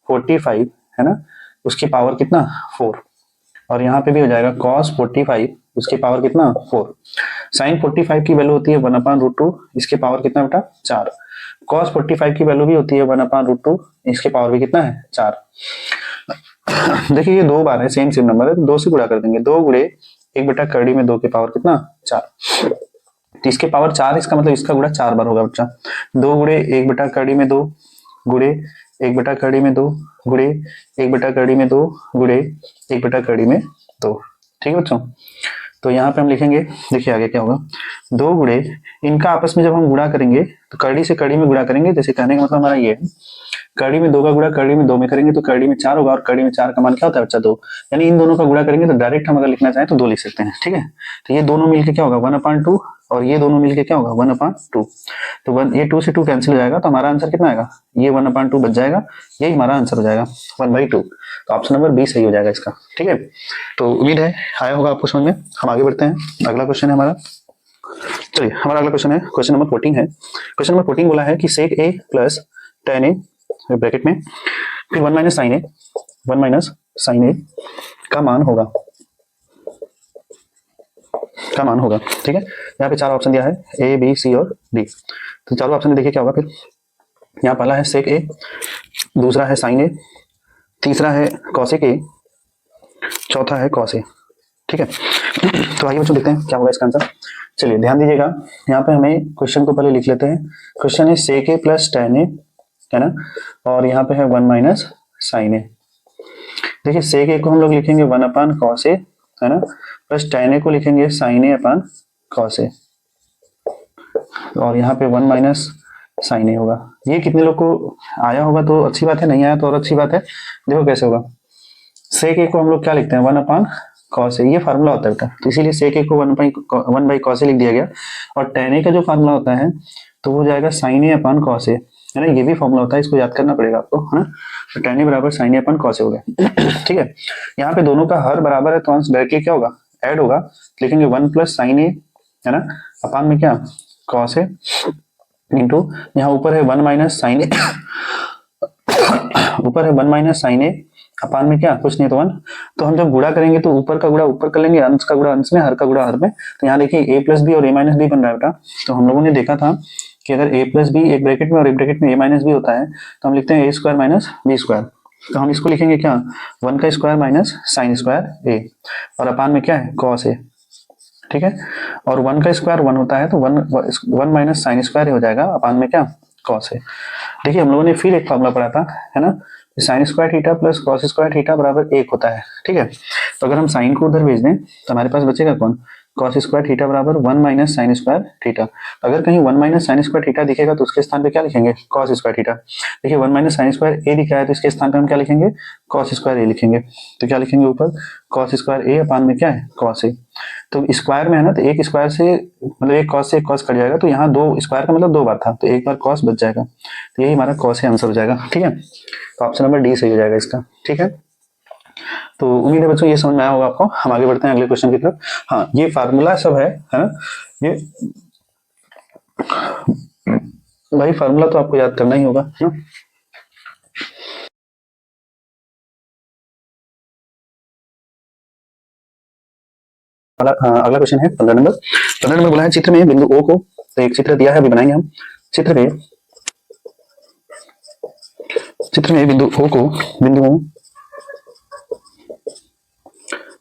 45, है ना, उसकी पावर कितना 4, और यहाँ पे भी हो जाएगा cos 45, उसकी पावर कितना 4। साइन 45 की वैल्यू होती है 1/√2, इसके पावर कितना बेटा 4। cos 45 की वैल्यू भी होती है 1/√2, इसके पावर भी कितना है 4। देखिए ये 2 बार है, सेम सेम नंबर है, 2 से गुणा कर देंगे, 2 गुणे 1/2 में 2 के पावर कितना 4, तो इसके पावर 4, इसका मतलब इसका गुणा 4 बार होगा बच्चा। 2 गुणे 1/2 में 2 गुणे 1/2 में 2 गुणे 1/2 में 2 गुणे 1/2 में 2। ठीक है बच्चों, तो यहाँ पे हम लिखेंगे, देखिए आगे क्या होगा, 2 गुणे, इनका आपस में जब हम गुणा करेंगे तो कड़ी से कड़ी में गुणा करेंगे, जैसे कहने का मतलब हमारा ये है, कड़ी में 2 का गुणा कड़ी में 2 में करेंगे तो कड़ी में 4 होगा, और कड़ी में 4 का मान क्या होता है बच्चा 2, यानी इन दोनों का गुणा करेंगे तो डायरेक्ट हम अगर लिखना चाहें तो 2 लिख सकते हैं। ठीक है, तो ये दोनों मिलके क्या होगा 1/2, और ये दोनों मिलके क्या होगा 1/2, तो 1, ये 2 से 2 कैंसिल हो जाएगा, तो हमारा आंसर कितना आएगा, ये 1/2 बच जाएगा, यही हमारा आंसर हो जाएगा 1/2। तो ऑप्शन नंबर बी सही हो जाएगा इसका। ठीक है, तो उम्मीद है आया होगा आपको समझ में। हम आगे बढ़ते हैं, अगला क्वेश्चन है हमारा, चलिए हमारा अगला क्वेश्चन है, क्वेश्चन नंबर 14 है। क्वेश्चन नंबर 14 बोला है कि सेक ए प्लस टेन ए ब्रैकेट में फिर 1 माइनस साइन ए, 1 माइनस साइन ए का मान होगा, का मान होगा। ठीक है, यहाँ पे 4 ऑप्शन दिया है, ए बी सी और डी, तो चारों ऑप्शन में देखिए क्या होगा। फिर यहाँ पहला है सेक ए, दूसरा है साइन ए, तीसरा है कॉसेक ए, चौथा है कॉस ए। ठीक है, तो आइए बच्चों देखते हैं क्या होगा इसका आंसर। चलिए ध्यान दीजिएगा, यहाँ पे हमें क्वेश्चन को पहले लिख लेते हैं। क्वेश्चन है सेक ए प्लस टेन ए, है ना, और यहाँ पे है 1 माइनस साइन ए। देखिए सेक ए को हम लोग लिखेंगे 1 / cos ए, है ना, प्लस टेन ए को लिखेंगे साइन ए / cos ए, और यहाँ पे 1 माइनस साइन ए होगा। ये कितने लोग को आया होगा तो अच्छी बात है, नहीं आया तो और अच्छी बात है। देखो कैसे होगा, सेक ए को हम लोग क्या लिखते हैं 1 / cos ए, ये फार्मूला होता है बेटा, तो इसीलिए सेक ए को 1 / cos ए लिख दिया गया। और टेन ए का जो फार्मूला होता है तो वो जाएगा साइन ए / cos ए, है ना, ये भी फॉर्मूला होता है, इसको याद करना पड़ेगा आपको, है ना। तो टेन ए बराबर साइन ए / cos ए हो गया। ठीक है, यहाँ पे दोनों का हर बराबर है तो अंश डायरेक्टली क्या होगा ऐड होगा तो लिखेंगे 1 प्लस साइन ए, है ना, अपान में क्या कॉस ए, इंटू यहाँ ऊपर है 1 माइनस साइन ए, ऊपर है 1 माइनस साइन ए, अपान में क्या कुछ नहीं तो 1। तो हम जब गुणा करेंगे तो ऊपर का गुणा ऊपर कर लेंगे, अंश का गुणा अंश में, हर का गुणा हर में। तो यहाँ देखिए ए प्लस बी और ए माइनस बी बन रहा है बेटा। तो हम लोगों ने देखा था कि अगर ए प्लस बी एक ब्रैकेट में और एक ब्रैकेट में ए माइनस बी होता है तो हम लिखते हैं ए स्क्वायर माइनस बी स्क्वायर। तो हम इसको लिखेंगे क्या 1 का स्क्वायर माइनस साइन स्क्वायर ए, और अपान में क्या है कॉस ए, ठीक है। और 1 का स्क्वायर 1 होता है तो 1 माइनस साइन स्क्वायर हो जाएगा, अपान में क्या कॉस ए। देखिए हम लोगों ने फिर एक फॉर्मूला पढ़ा था, है ना, sine square theta plus cos square theta बराबर 1 होता है, ठीक है। तो अगर हम साइन को उधर भेज दें तो हमारे पास बचेगा कौन, कॉस स्क्वायर थीटा बराबर 1 माइनस साइन स्क्वायर थीटा। अगर कहीं 1 माइनस साइन स्क्वायर थीटा दिखेगा तो उसके स्थान पे क्या लिखेंगे कॉस स्क्वायर थीटा। देखिए 1 माइनस साइन स्क्वायर ए दिखा है तो इसके स्थान पे हम क्या लिखेंगे कॉस स्क्वायर ए लिखेंगे। तो क्या लिखेंगे ऊपर कॉस स्क्वायर ए अपान में क्या है कॉस ए। तो स्क्वायर में है ना, तो एक स्क्वायर से मतलब एक कॉस से एक कॉस कट जाएगा, तो यहाँ दो स्क्वायर का मतलब 2 बार था तो एक बार कॉस बच जाएगा, तो यही हमारा कॉस है आंसर हो जाएगा, ठीक है। तो ऑप्शन नंबर डी सही हो जाएगा इसका, ठीक है। तो उम्मीद है बच्चों ये समझ में आया होगा आपको। हम आगे बढ़ते हैं अगले क्वेश्चन की तरफ। हाँ ये फार्मूला सब है ना, ये भाई फार्मूला तो आपको याद करना ही होगा, है ना। अगला क्वेश्चन है 15 नंबर। 15 नंबर बोला है चित्र में बिंदु ओ को, तो एक चित्र दिया है अभी बनाएंगे हम। चित्र में बिंदु ओ को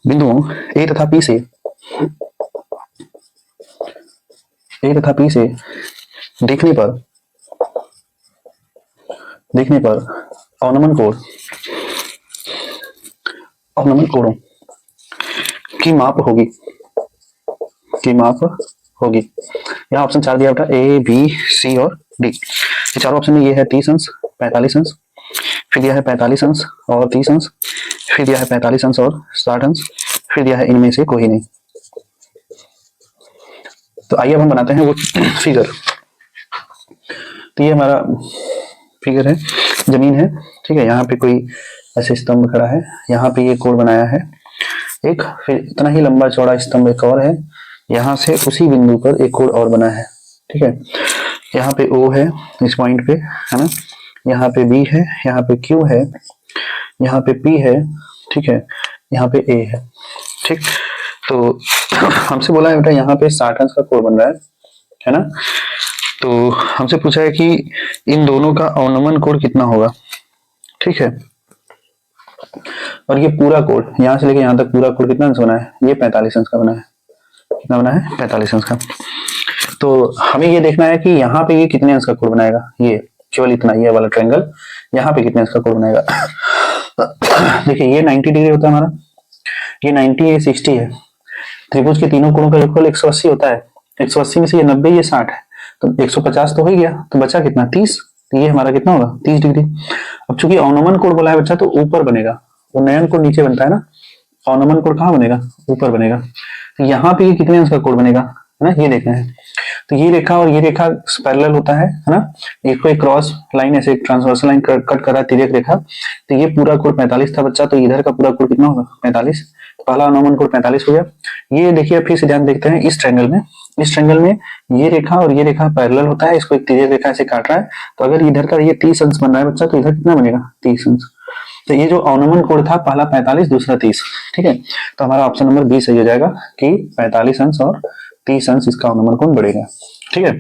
बिंदुओं ए तथा पी से देखने पर अवनमन कोणों की माप होगी। यहाँ ऑप्शन 4 दिया बेटा ए बी सी और डी। ये चारों ऑप्शन में ये है 30 अंश 45 अंश, फिर दिया है 45 अंश और 30 अंश, फिर दिया है 45 अंश और 60 अंश, फिर दिया है इनमें से कोई नहीं। तो आइए अब हम बनाते हैं वो फिगर। तो ये हमारा फिगर है, जमीन है, ठीक है। यहाँ पे कोई ऐसे स्तंभ खड़ा है, यहाँ पे ये कोण बनाया है एक, फिर इतना ही लंबा चौड़ा स्तंभ एक और है, यहाँ से उसी बिंदु पर एक कोण और बना है, ठीक है। यहाँ पे O है इस पॉइंट पे, है ना, यहाँ पे B है, यहाँ पे Q है, यहाँ पे P है, ठीक है, यहाँ पे A है, ठीक। तो हमसे बोला है बेटा यहाँ पे 60 अंश का कोण बन रहा है ना। तो हमसे पूछा है कि इन दोनों का अवनमन कोण कितना होगा, ठीक है। और ये पूरा कोण यहाँ से लेके यहाँ तक पूरा कोण कितना अंश बना है, ये 45 अंश का बना है। कितना बना है 45 अंश का। तो हमें ये देखना है कि यहाँ पे ये कितने अंश का कोण बनाएगा, ये केवल इतना ये वाला ट्रायंगल यहाँ पे कितने अंश का कोण बनाएगा। देखिए ये 90 डिग्री होता है हमारा, ये 90 ये 60 है। त्रिभुज के तीनों कोणों का योगफल 180 होता है, 180 में से ये 90 ये 60 है, तो 150 तो हो ही गया, तो बचा कितना 30। तो ये हमारा कितना होगा 30 डिग्री। अब चूंकि अवनमन कोण बोला है बच्चा तो ऊपर बनेगा, उन्नयन कोण नीचे बनता है ना, अवनमन कोण कहाँ बनेगा ऊपर बनेगा। तो यहाँ पे ये कितने अंश का कोण बनेगा, है ना, ये देखना है। तो ये रेखा और ये रेखा पैरेलल होता है ना, इसको एक क्रॉस लाइन ऐसे ट्रांसवर्सल लाइन कट करा तिर्यक रेखा। तो ये पूरा कोण 45 था बच्चा, तो इधर का पूरा कोण कितना होगा 45। पहला अनुमान कोण 45 हो गया। ये देखिए फिर से ध्यान देखते हैं इस ट्रायंगल में ये रेखा और ये रेखा पैरेलल होता है, इसको एक तिर्यक रेखा से काट रहा है। तो अगर इधर का ये 30 अंश बन रहा है बच्चा, तो इधर कितना बनेगा 30 अंश। तो ये जो अवनमन कोण था पहला 45 दूसरा 30, ठीक है। तो हमारा ऑप्शन नंबर बी सही हो जाएगा कि 45 अंश और 30 अंश इसका अवनमन कोण बढ़ेगा, ठीक है।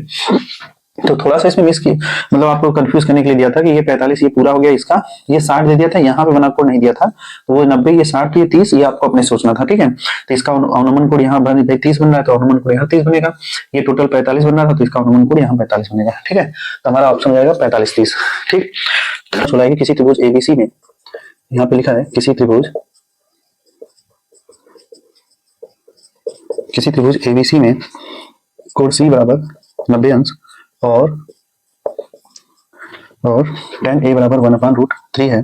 तो थोड़ा सा इसमें मिस की मतलब आपको कंफ्यूज करने के लिए दिया था कि ये 45 ये पूरा हो गया इसका, ये 60 दे दिया था, यहाँ पे बना कोण नहीं दिया था, तो वो 90 ये 60 ये 30 ये आपको अपने सोचना था, ठीक है। तो इसका अवनमन कोण यहाँ 30 बन रहा है तो अवनमन कोण यहाँ 30 बनेगा, ये टोटल 45 बन रहा था तो इसका अवनमन कोण यहाँ 45 बनेगा, ठीक है। तो हमारा ऑप्शन हो जाएगा 45 30, ठीक। चलाएंगे किसी त्रिभुज एबीसी में, यहाँ पे लिखा है किसी त्रिभुज एबीसी में कोण सी बराबर 90 अंश और tan a बराबर 1/√3 है।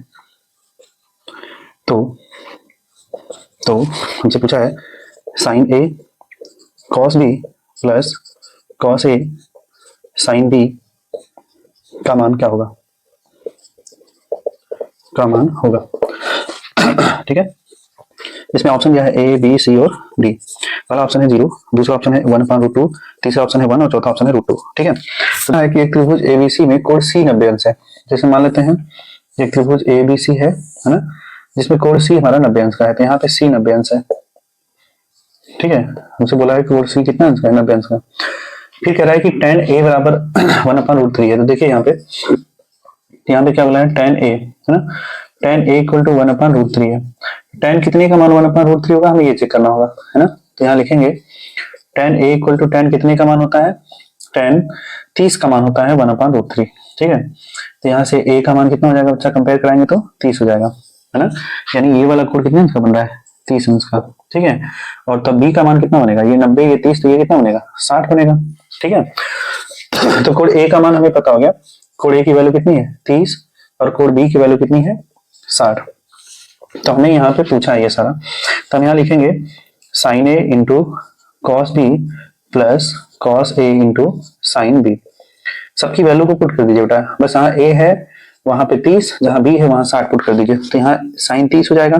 तो हमसे पूछा है sin a cos b plus cos a sin b का मान क्या होगा, ठीक है। इसमें ऑप्शन क्या है ए बी सी और डी। पहला ऑप्शन है 0, दूसरा ऑप्शन है 1/√2, तीसरा ऑप्शन है 1 और चौथा ऑप्शन है √2। ठीक है, तो है कि एक त्रिभुज एबीसी में कोण सी 90 अंश है। जैसे मान लेते हैं एक त्रिभुज एबीसी है ना, जिसमें कोण सी हमारा 90 अंश का है, तो यहाँ पे सी 90 अंश है। ठीक है, हमसे बोला है कि कोण सी कितना अंश का है, 90 अंश का। फिर कह रहा है कि tan a बराबर 1/√3 है। तो देखिए यहाँ पे क्या बोला है, tan a है ना, tan a इक्वल टू 1/√3 है। tan कितने का मान 1/√3 होगा, हमें ये चेक करना होगा, है ना। तो यहाँ लिखेंगे tan a equal to tan कितने का मान होता है, tan 30 का मान होता है 1/√3। ठीक है, तो यहाँ से a का मान कितना हो जाएगा बच्चा, कंपेयर कराएंगे तो 30 हो जाएगा, है ना। यानी ये वाला कोण कितने अंश का बन रहा है, 30 अंश का। ठीक है, और तब b का मान कितना बनेगा, ये 90 ये 30, तो ये कितना बनेगा, 60 बनेगा। ठीक है, तो कोण a का मान हमें पता हो गया, कोण a की वैल्यू कितनी है 30 और कोण b की वैल्यू कितनी है 60। तो हमने यहाँ पे पूछा है ये सारा, तो हम यहाँ लिखेंगे sin a into cos b plus cos a into sine b। सबकी वैल्यू को पुट कर दीजिए बेटा, बस यहाँ a है वहां पे 30, जहां b है वहां 60 पुट कर दीजिए। तो यहाँ साइन 30 हो जाएगा,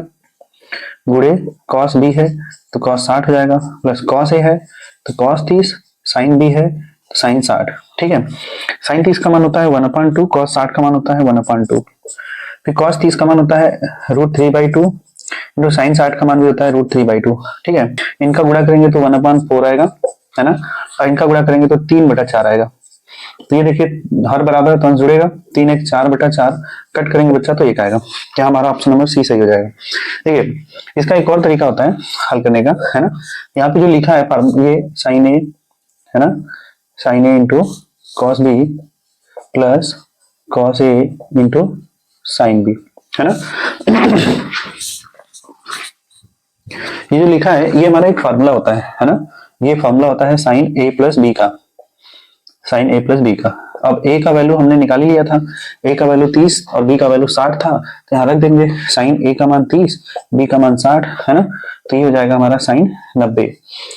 गुणे कॉस b है तो कॉस 60 हो जाएगा, प्लस कॉस a है तो कॉस 30, साइन b है तो साइन 60। ठीक है, साइन 30 का मान होता है 1/2, कॉस 60 का मान होता है 1/2, फिर कॉस 30 का मान होता है √3/2 इंटू साइन 60 का मान भी होता है √3/2। ठीक है, इनका गुणा करेंगे तो 1/4 आएगा, है ना, और इनका गुणा करेंगे तो 3/4 आएगा। तो ये देखिए हर बराबर तो अंश जुड़ेगा, 3 1 4/4 कट करेंगे बच्चा तो 1 आएगा। क्या हमारा ऑप्शन नंबर सी सही हो जाएगा। देखिए इसका एक और तरीका होता है हल करने का, है ना। यहाँ पे जो लिखा है ये साइन ए है ना, sine A into cos B plus cos A into sine B, है ना। ये जो लिखा है ये हमारा एक फार्मूला होता है ना, ये फार्मूला होता है साइन ए प्लस बी का, साइन ए प्लस बी का। अब a का वैल्यू हमने निकाल ही लिया था, a का वैल्यू 30 और b का वैल्यू 60 था, तो यहाँ रख देंगे साइन a का मान 30, b का मान 60, है ना। तो ये हो जाएगा हमारा साइन 90,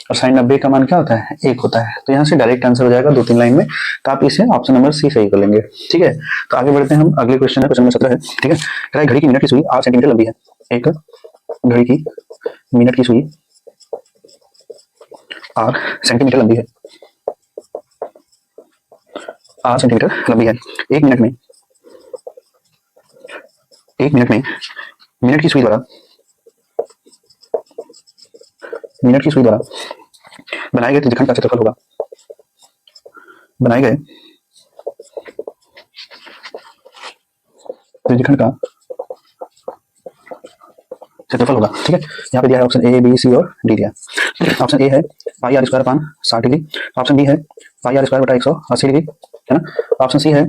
और साइन 90 का मान क्या होता है 1 होता है। तो यहाँ से डायरेक्ट आंसर हो जाएगा 2-3 लाइन में। तो आप इसे ऑप्शन नंबर सी सही कर लेंगे। ठीक है, तो आगे बढ़ते हैं हम, अगले क्वेश्चन है, क्वेश्चन नंबर 17 है। ठीक है, कह रहा है घड़ी की मिनट की सुई 8 सेंटीमीटर लंबी है। एक घड़ी की मिनट की सुई 8 सेंटीमीटर लंबी है, 8 सेंटीमीटर लंबी है। एक मिनट में मिनट की सुई द्वारा बनाए गए त्रिज्यखंड का क्षेत्रफल होगा, बनाए गए त्रिज्यखंड का क्षेत्रफल होगा। ठीक है, यहाँ पे दिया है ऑप्शन ए बी सी और डी दिया। ऑप्शन ए है pi r square upon 60 degree, option B है पाई आर स्क्वायर बटा 180 डिग्री, है ना, ऑप्शन सी है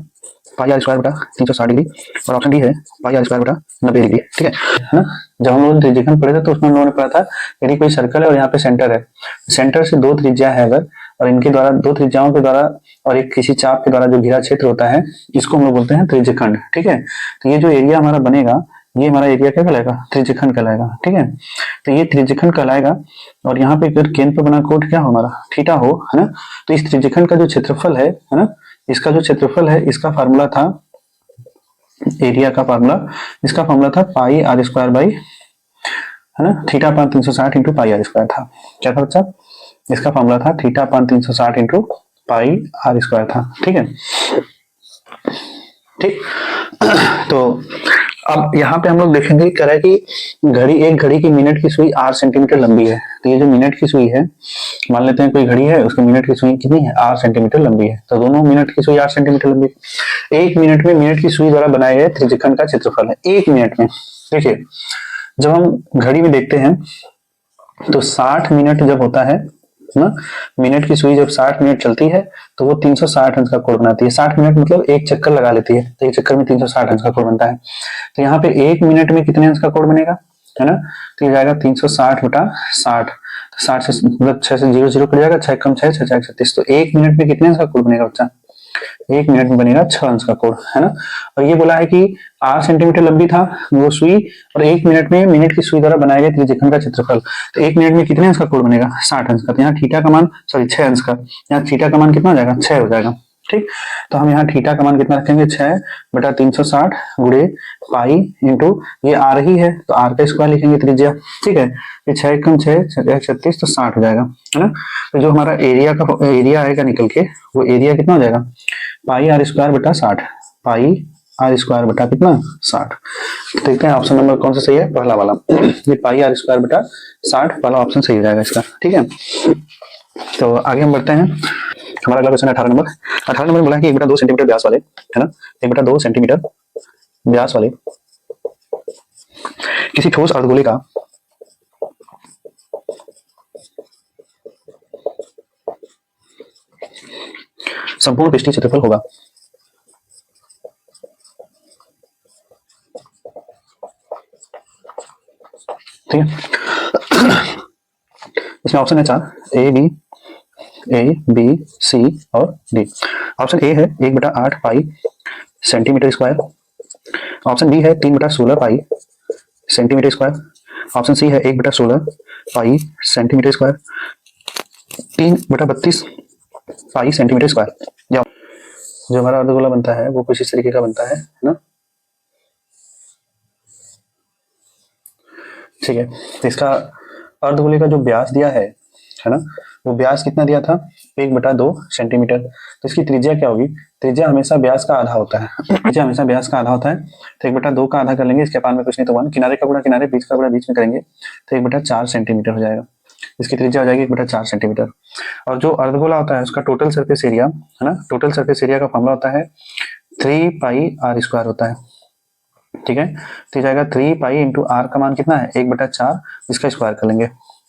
पाई आर स्क्वायर बटा 360 डिग्री, और ऑप्शन डी है पाई आर स्क्वायर बटा 90 डिग्री। ठीक है ना। जब हम लोग त्रिज्यखंड पढ़े थे तो उसमें हम लोगों ने पढ़ा था यदि कोई सर्कल है और यहाँ पे सेंटर है, सेंटर से दो त्रिज्या है अगर, और इनके द्वारा दो त्रिज्याओं के द्वारा और एक किसी चाप के द्वारा जो घिरा क्षेत्र होता है इसको हम लोग बोलते हैं त्रिज्यखंड। ठीक है, तो ये जो एरिया हमारा बनेगा ये हमारा एरिया क्या कहलाएगा, त्रिज्यखंड कहलाएगा। ठीक है, तो ये त्रिज्यखंड कहलाएगा, और यहाँ पे अगर केंद्र पर बना कोण क्या हो हमारा थीटा हो, है ना, तो इस त्रिज्यखंड का जो क्षेत्रफल है ना, इसका जो क्षेत्रफल है इसका फार्मूला था, एरिया का फार्मूला, इसका फार्मूला था पाई आर स्क्वायर बाई, है ना, theta upon 360 into pi r square था। क्या था बच्चा, इसका फार्मूला था theta upon 360 into pi r square था। ठीक है, ठीक। तो अब यहाँ पे हम लोग देखेंगे कह रहा है कि एक घड़ी की मिनट की सुई 8 सेंटीमीटर लंबी है। तो ये जो मिनट की सुई है, मान लेते हैं कोई घड़ी है उसकी मिनट की सुई कितनी है 8 सेंटीमीटर लंबी है, तो दोनों मिनट की सुई 8 सेंटीमीटर लंबी है। एक मिनट में मिनट की सुई द्वारा बनाए गए त्रिज्यखंड का क्षेत्रफल है एक मिनट में। देखिए जब हम घड़ी में देखते हैं तो 60 मिनट जब होता है ना, मिनट की सुई जब 60 मिनट चलती है तो वो 360 अंश का कोण बनाती है। 60 मिनट मतलब एक चक्कर लगा लेती है, तो एक चक्कर में 360 अंश का कोण बनता है। तो यहाँ पे एक मिनट में कितने अंश का कोण बनेगा, है ना, तो ये जाएगा 360 बटा 60, 60 से मतलब 6 से 0 0 कट जाएगा, 6 कम 6 6 6 36, तो एक मिनट में कितने अंश का कोण बनेगा बच्चा, एक मिनट में बनेगा 6 अंश का कोण, है ना। और ये बोला है कि 8 सेंटीमीटर लंबी था वो सुई, और एक मिनट में मिनट की सुई द्वारा बनाए गए त्रिज्यखंड का क्षेत्रफल, तो एक मिनट में कितने अंश का कोण बनेगा 60 अंश का। तो यहाँ थीटा का मान 6 अंश का, यहाँ थीटा का मान कितना हो जाएगा 6 हो जाएगा। ठीक, तो हम यहाँ थीटा का मान कितना रखेंगे 6/360 गुणे पाई इंटू ये आर ही है तो आर का स्क्वायर लिखेंगे त्रिज्या। ठीक है, ये 6 कम 6 36 तो 60 हो जाएगा, है ना। तो जो हमारा एरिया आएगा निकल के वो एरिया कितना हो जाएगा पाई आर स्क्वायर बटा 60, पाई आर स्क्वायर बटा कितना 60। देखते हैं ऑप्शन नंबर कौन सा सही है, पहला वाला ये पाई आर स्क्वायर बटा 60 वाला ऑप्शन सही हो जाएगा इसका। ठीक है, तो आगे हम बढ़ते हैं। हमारा अगला क्वेश्चन है 18 नंबर। 18 नंबर में बोला है कि 1/2 सेंटीमीटर व्यास वाले, है ना, 1/2 सेंटीमीटर व्यास वाले किसी ठोस अर्धगोले का संपूर्ण पृष्ठीय क्षेत्रफल होगा। ठीक है, इसमें ऑप्शन है 4, ए बी सी और डी। ऑप्शन ए है 1/8 pi centimetre square, option B है 3/16 pi centimetre square, option C है 1/16 pi centimetre square, 3/32 pi centimetre square. जो हमारा अर्धगोला बनता है वो कुछ इस तरीके का बनता है ना। ठीक है, तो इसका अर्धगोले का जो व्यास दिया है ना, वो व्यास कितना दिया था 1/2 सेंटीमीटर। तो इसकी त्रिज्या क्या होगी, त्रिज्या हमेशा व्यास का आधा होता है, त्रिज्या हमेशा व्यास का आधा होता है। तो 1/2 का आधा कर लेंगे, इसके पान में कुछ नहीं तो 1, किनारे का गुणा किनारे, बीच का गुणा बीच में करेंगे तो 1/4 सेंटीमीटर हो जाएगा। इसकी त्रिज्या हो जाएगी 1/4 सेंटीमीटर। और जो अर्धगोला होता है उसका टोटल सरफेस एरिया, है ना, टोटल सरफेस एरिया का फॉर्मूला होता है 3 पाई आर स्क्वायर होता है। ठीक है, तो जाएगा 3 पाई इंटू आर का मान कितना है 1/4, इसका स्क्वायर कर लेंगे।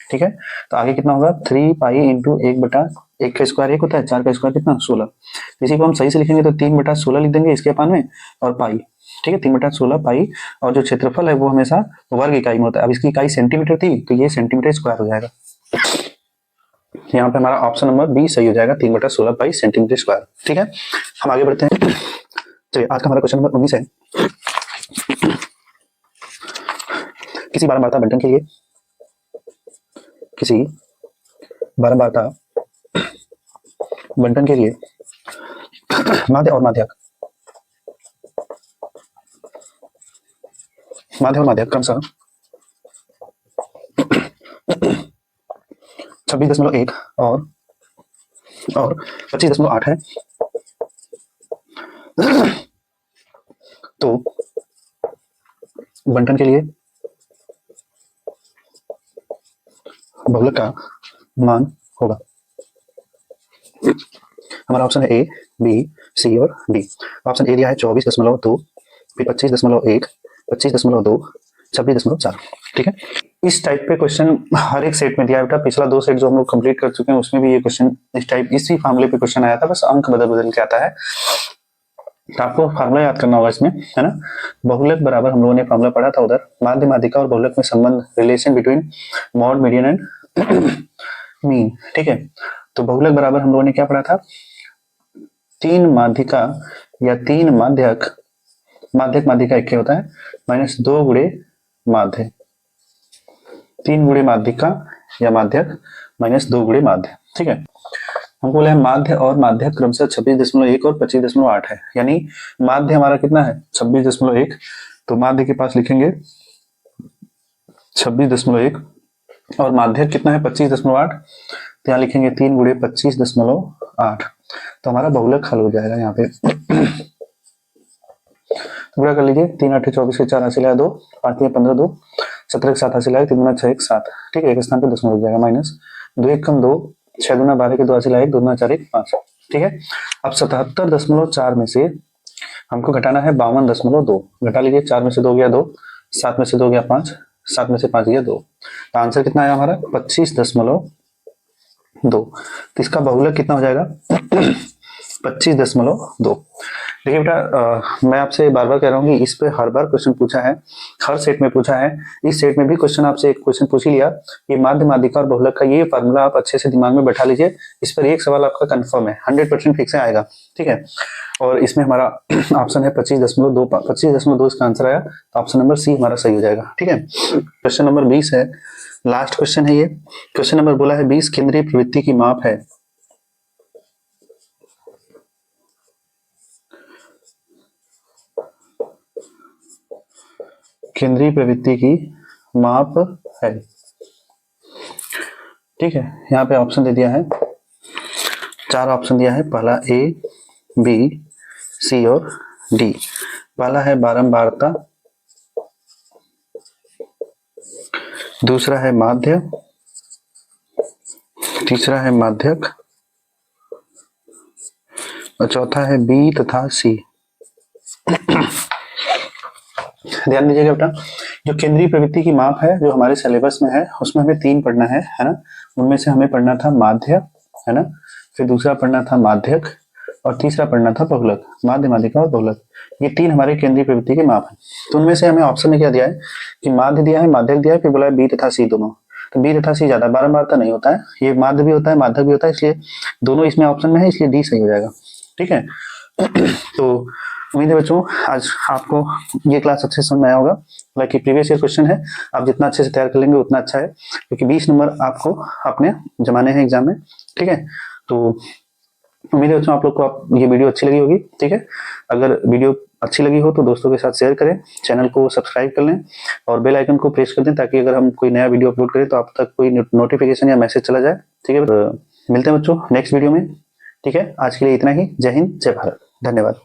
ठीक है, तो आगे कितना होगा 3 पाई इंटू 1/1 का स्क्वायर 1 होता है, 4 का स्क्वायर कितना 16। इसी को हम सही से लिखेंगे तो 3/16 लिख देंगे इसके पान में और पाई। ठीक है, 3/16 पाई, और जो क्षेत्रफल है वो हमेशा वर्ग इकाई में होता है। अब इसकी इकाई सेंटीमीटर थी तो ये सेंटीमीटर स्क्वायर हो जाएगा। यहाँ पे हमारा ऑप्शन नंबर बी सही हो जाएगा, 3/16 पाई सेंटीमीटर स्क्वायर। ठीक है, हम आगे बढ़ते हैं। चलिए आज का हमारा क्वेश्चन नंबर 19 है। किसी बारंबारता बंटन के लिए, किसी बारंबारता बंटन के लिए माध्य और माध्यक क्रमशः 26.1 और 25.8 है, तो बंटन के लिए बहुलक का मान होगा। हमारा ऑप्शन है ए बी सी और डी। ऑप्शन एरिया है 24.2, फिर 25.1, 25.2, 26.4। ठीक है, इस टाइप पे क्वेश्चन हर एक सेट में दिया बेटा। पिछला 2 सेट जो हम लोग कंप्लीट कर चुके हैं उसमें भी ये क्वेश्चन इस टाइप इसी फार्मूले पे क्वेश्चन आया था, बस अंक बदल बदल के आता है। तो आपको फार्मूला याद करना होगा इसमें, है ना। बहुलक बराबर हम लोगों ने फार्मूला पढ़ा था उधर, माध्य माध्यिका और बहुलक में संबंध, relation between mod median and mean. ठीक है, तो बहुलक बराबर हम लोगों ने क्या पढ़ा था, 3 माध्यिका या 3 माध्यक, माध्यक माध्यिका एक होता है, -2 गुणे माध्य, 3 गुणे माध्यिका या माध्यक -2 गुणे माध्य। ठीक है, हमको बोला है माध्य और माध्यक क्रमशः 26.1 और 25.8 है, यानी माध्य हमारा कितना है 26.1, तो माध्य के पास लिखेंगे 26.1 और माध्यक कितना है 25.8, तो यहाँ लिखेंगे 3 गुणे 25.8, तो हमारा बहुलक हल हो जाएगा। यहाँ पे पूरा कर लीजिए, 3 8 24 के 4 हासिल है 2, 5 3 15 2, 17 के 7 हासिल है 3 गुना 6 1 7। ठीक है, एक स्थान पे 10 हो जाएगा, माइनस 2 1 कम 2, 6 गुना 12 के 2 हासिल है 1, 2 गुना 4 1 5। ठीक है, अब 77.4 में से हमको घटाना है 52.2, घटा लीजिए, 4 में से 2 गया 2, 7 में से 2 गया 5, 7 में से 5 गया 2, तो आंसर कितना आया हमारा 25.2। तो इसका बहुलक कितना हो जाएगा 25.2। देखिए बेटा, मैं आपसे बार बार कह रहा हूँ कि इस पे हर बार क्वेश्चन पूछा है, हर सेट में पूछा है, इस सेट में भी क्वेश्चन आपसे एक क्वेश्चन पूछ ही लिया। ये माध्य माध्यिका और बहुलक का ये फार्मूला आप अच्छे से दिमाग में बैठा लीजिए, इस पर एक सवाल आपका कंफर्म है, 100% फिक्स आएगा। ठीक है, और इसमें हमारा ऑप्शन है 25.2, 25.2 इसका आंसर आया, तो ऑप्शन नंबर सी हमारा सही हो जाएगा। ठीक है, क्वेश्चन नंबर 20 है, लास्ट क्वेश्चन है ये। क्वेश्चन नंबर बोला है 20 केंद्रीय प्रवृत्ति की माप है। केंद्रीय प्रवृत्ति की माप है। ठीक है, यहाँ पे ऑप्शन दे दिया है, 4 ऑप्शन दिया है। पहला ए, बी, सी और डी। पहला है बारंबारता, दूसरा है माध्य, तीसरा है माध्यक और चौथा है बी तथा सी। ध्यान दीजिएगा बेटा, जो केंद्रीय प्रवृत्ति की माप है जो हमारे सिलेबस में है उसमें हमें 3 पढ़ना है ना। उनमें से हमें पढ़ना था माध्य, है ना, फिर दूसरा पढ़ना था माध्यक और तीसरा पढ़ना था बहुलक। माध्य, माध्यिका और बहुलक, ये 3 हमारे केंद्रीय प्रवृत्ति के माप है। तो उनमें से हमें ऑप्शन में क्या दिया है कि माध्य दिया है, माध्यक दिया है, फिर बोला है बी तथा सी दोनों। तो बी तथा सी ज्यादा बारंबारता नहीं होता है, ये माध्य भी होता है माध्यक भी होता है, इसलिए दोनों इसमें ऑप्शन में है, इसलिए डी सही हो जाएगा। ठीक है। तो उम्मीद है बच्चों आज आपको ये क्लास अच्छे समझ में आया होगा। लाइक प्रीवियस ईयर क्वेश्चन है, आप जितना अच्छे से तैयार कर लेंगे उतना अच्छा है, क्योंकि 20 नंबर आपको अपने जमाने हैं एग्जाम में। ठीक है, तो उम्मीद है बच्चों आप लोग को ये वीडियो अच्छी लगी होगी। ठीक है, अगर वीडियो अच्छी लगी हो तो दोस्तों के साथ शेयर करें, चैनल को सब्सक्राइब कर लें और बेल आइकन को प्रेस कर दें, ताकि अगर हम कोई नया वीडियो अपलोड करें तो आप तक कोई नोटिफिकेशन या मैसेज चला जाए। ठीक है, मिलते हैं बच्चों नेक्स्ट वीडियो में। ठीक है, आज के लिए इतना ही। जय हिंद, जय भारत, धन्यवाद।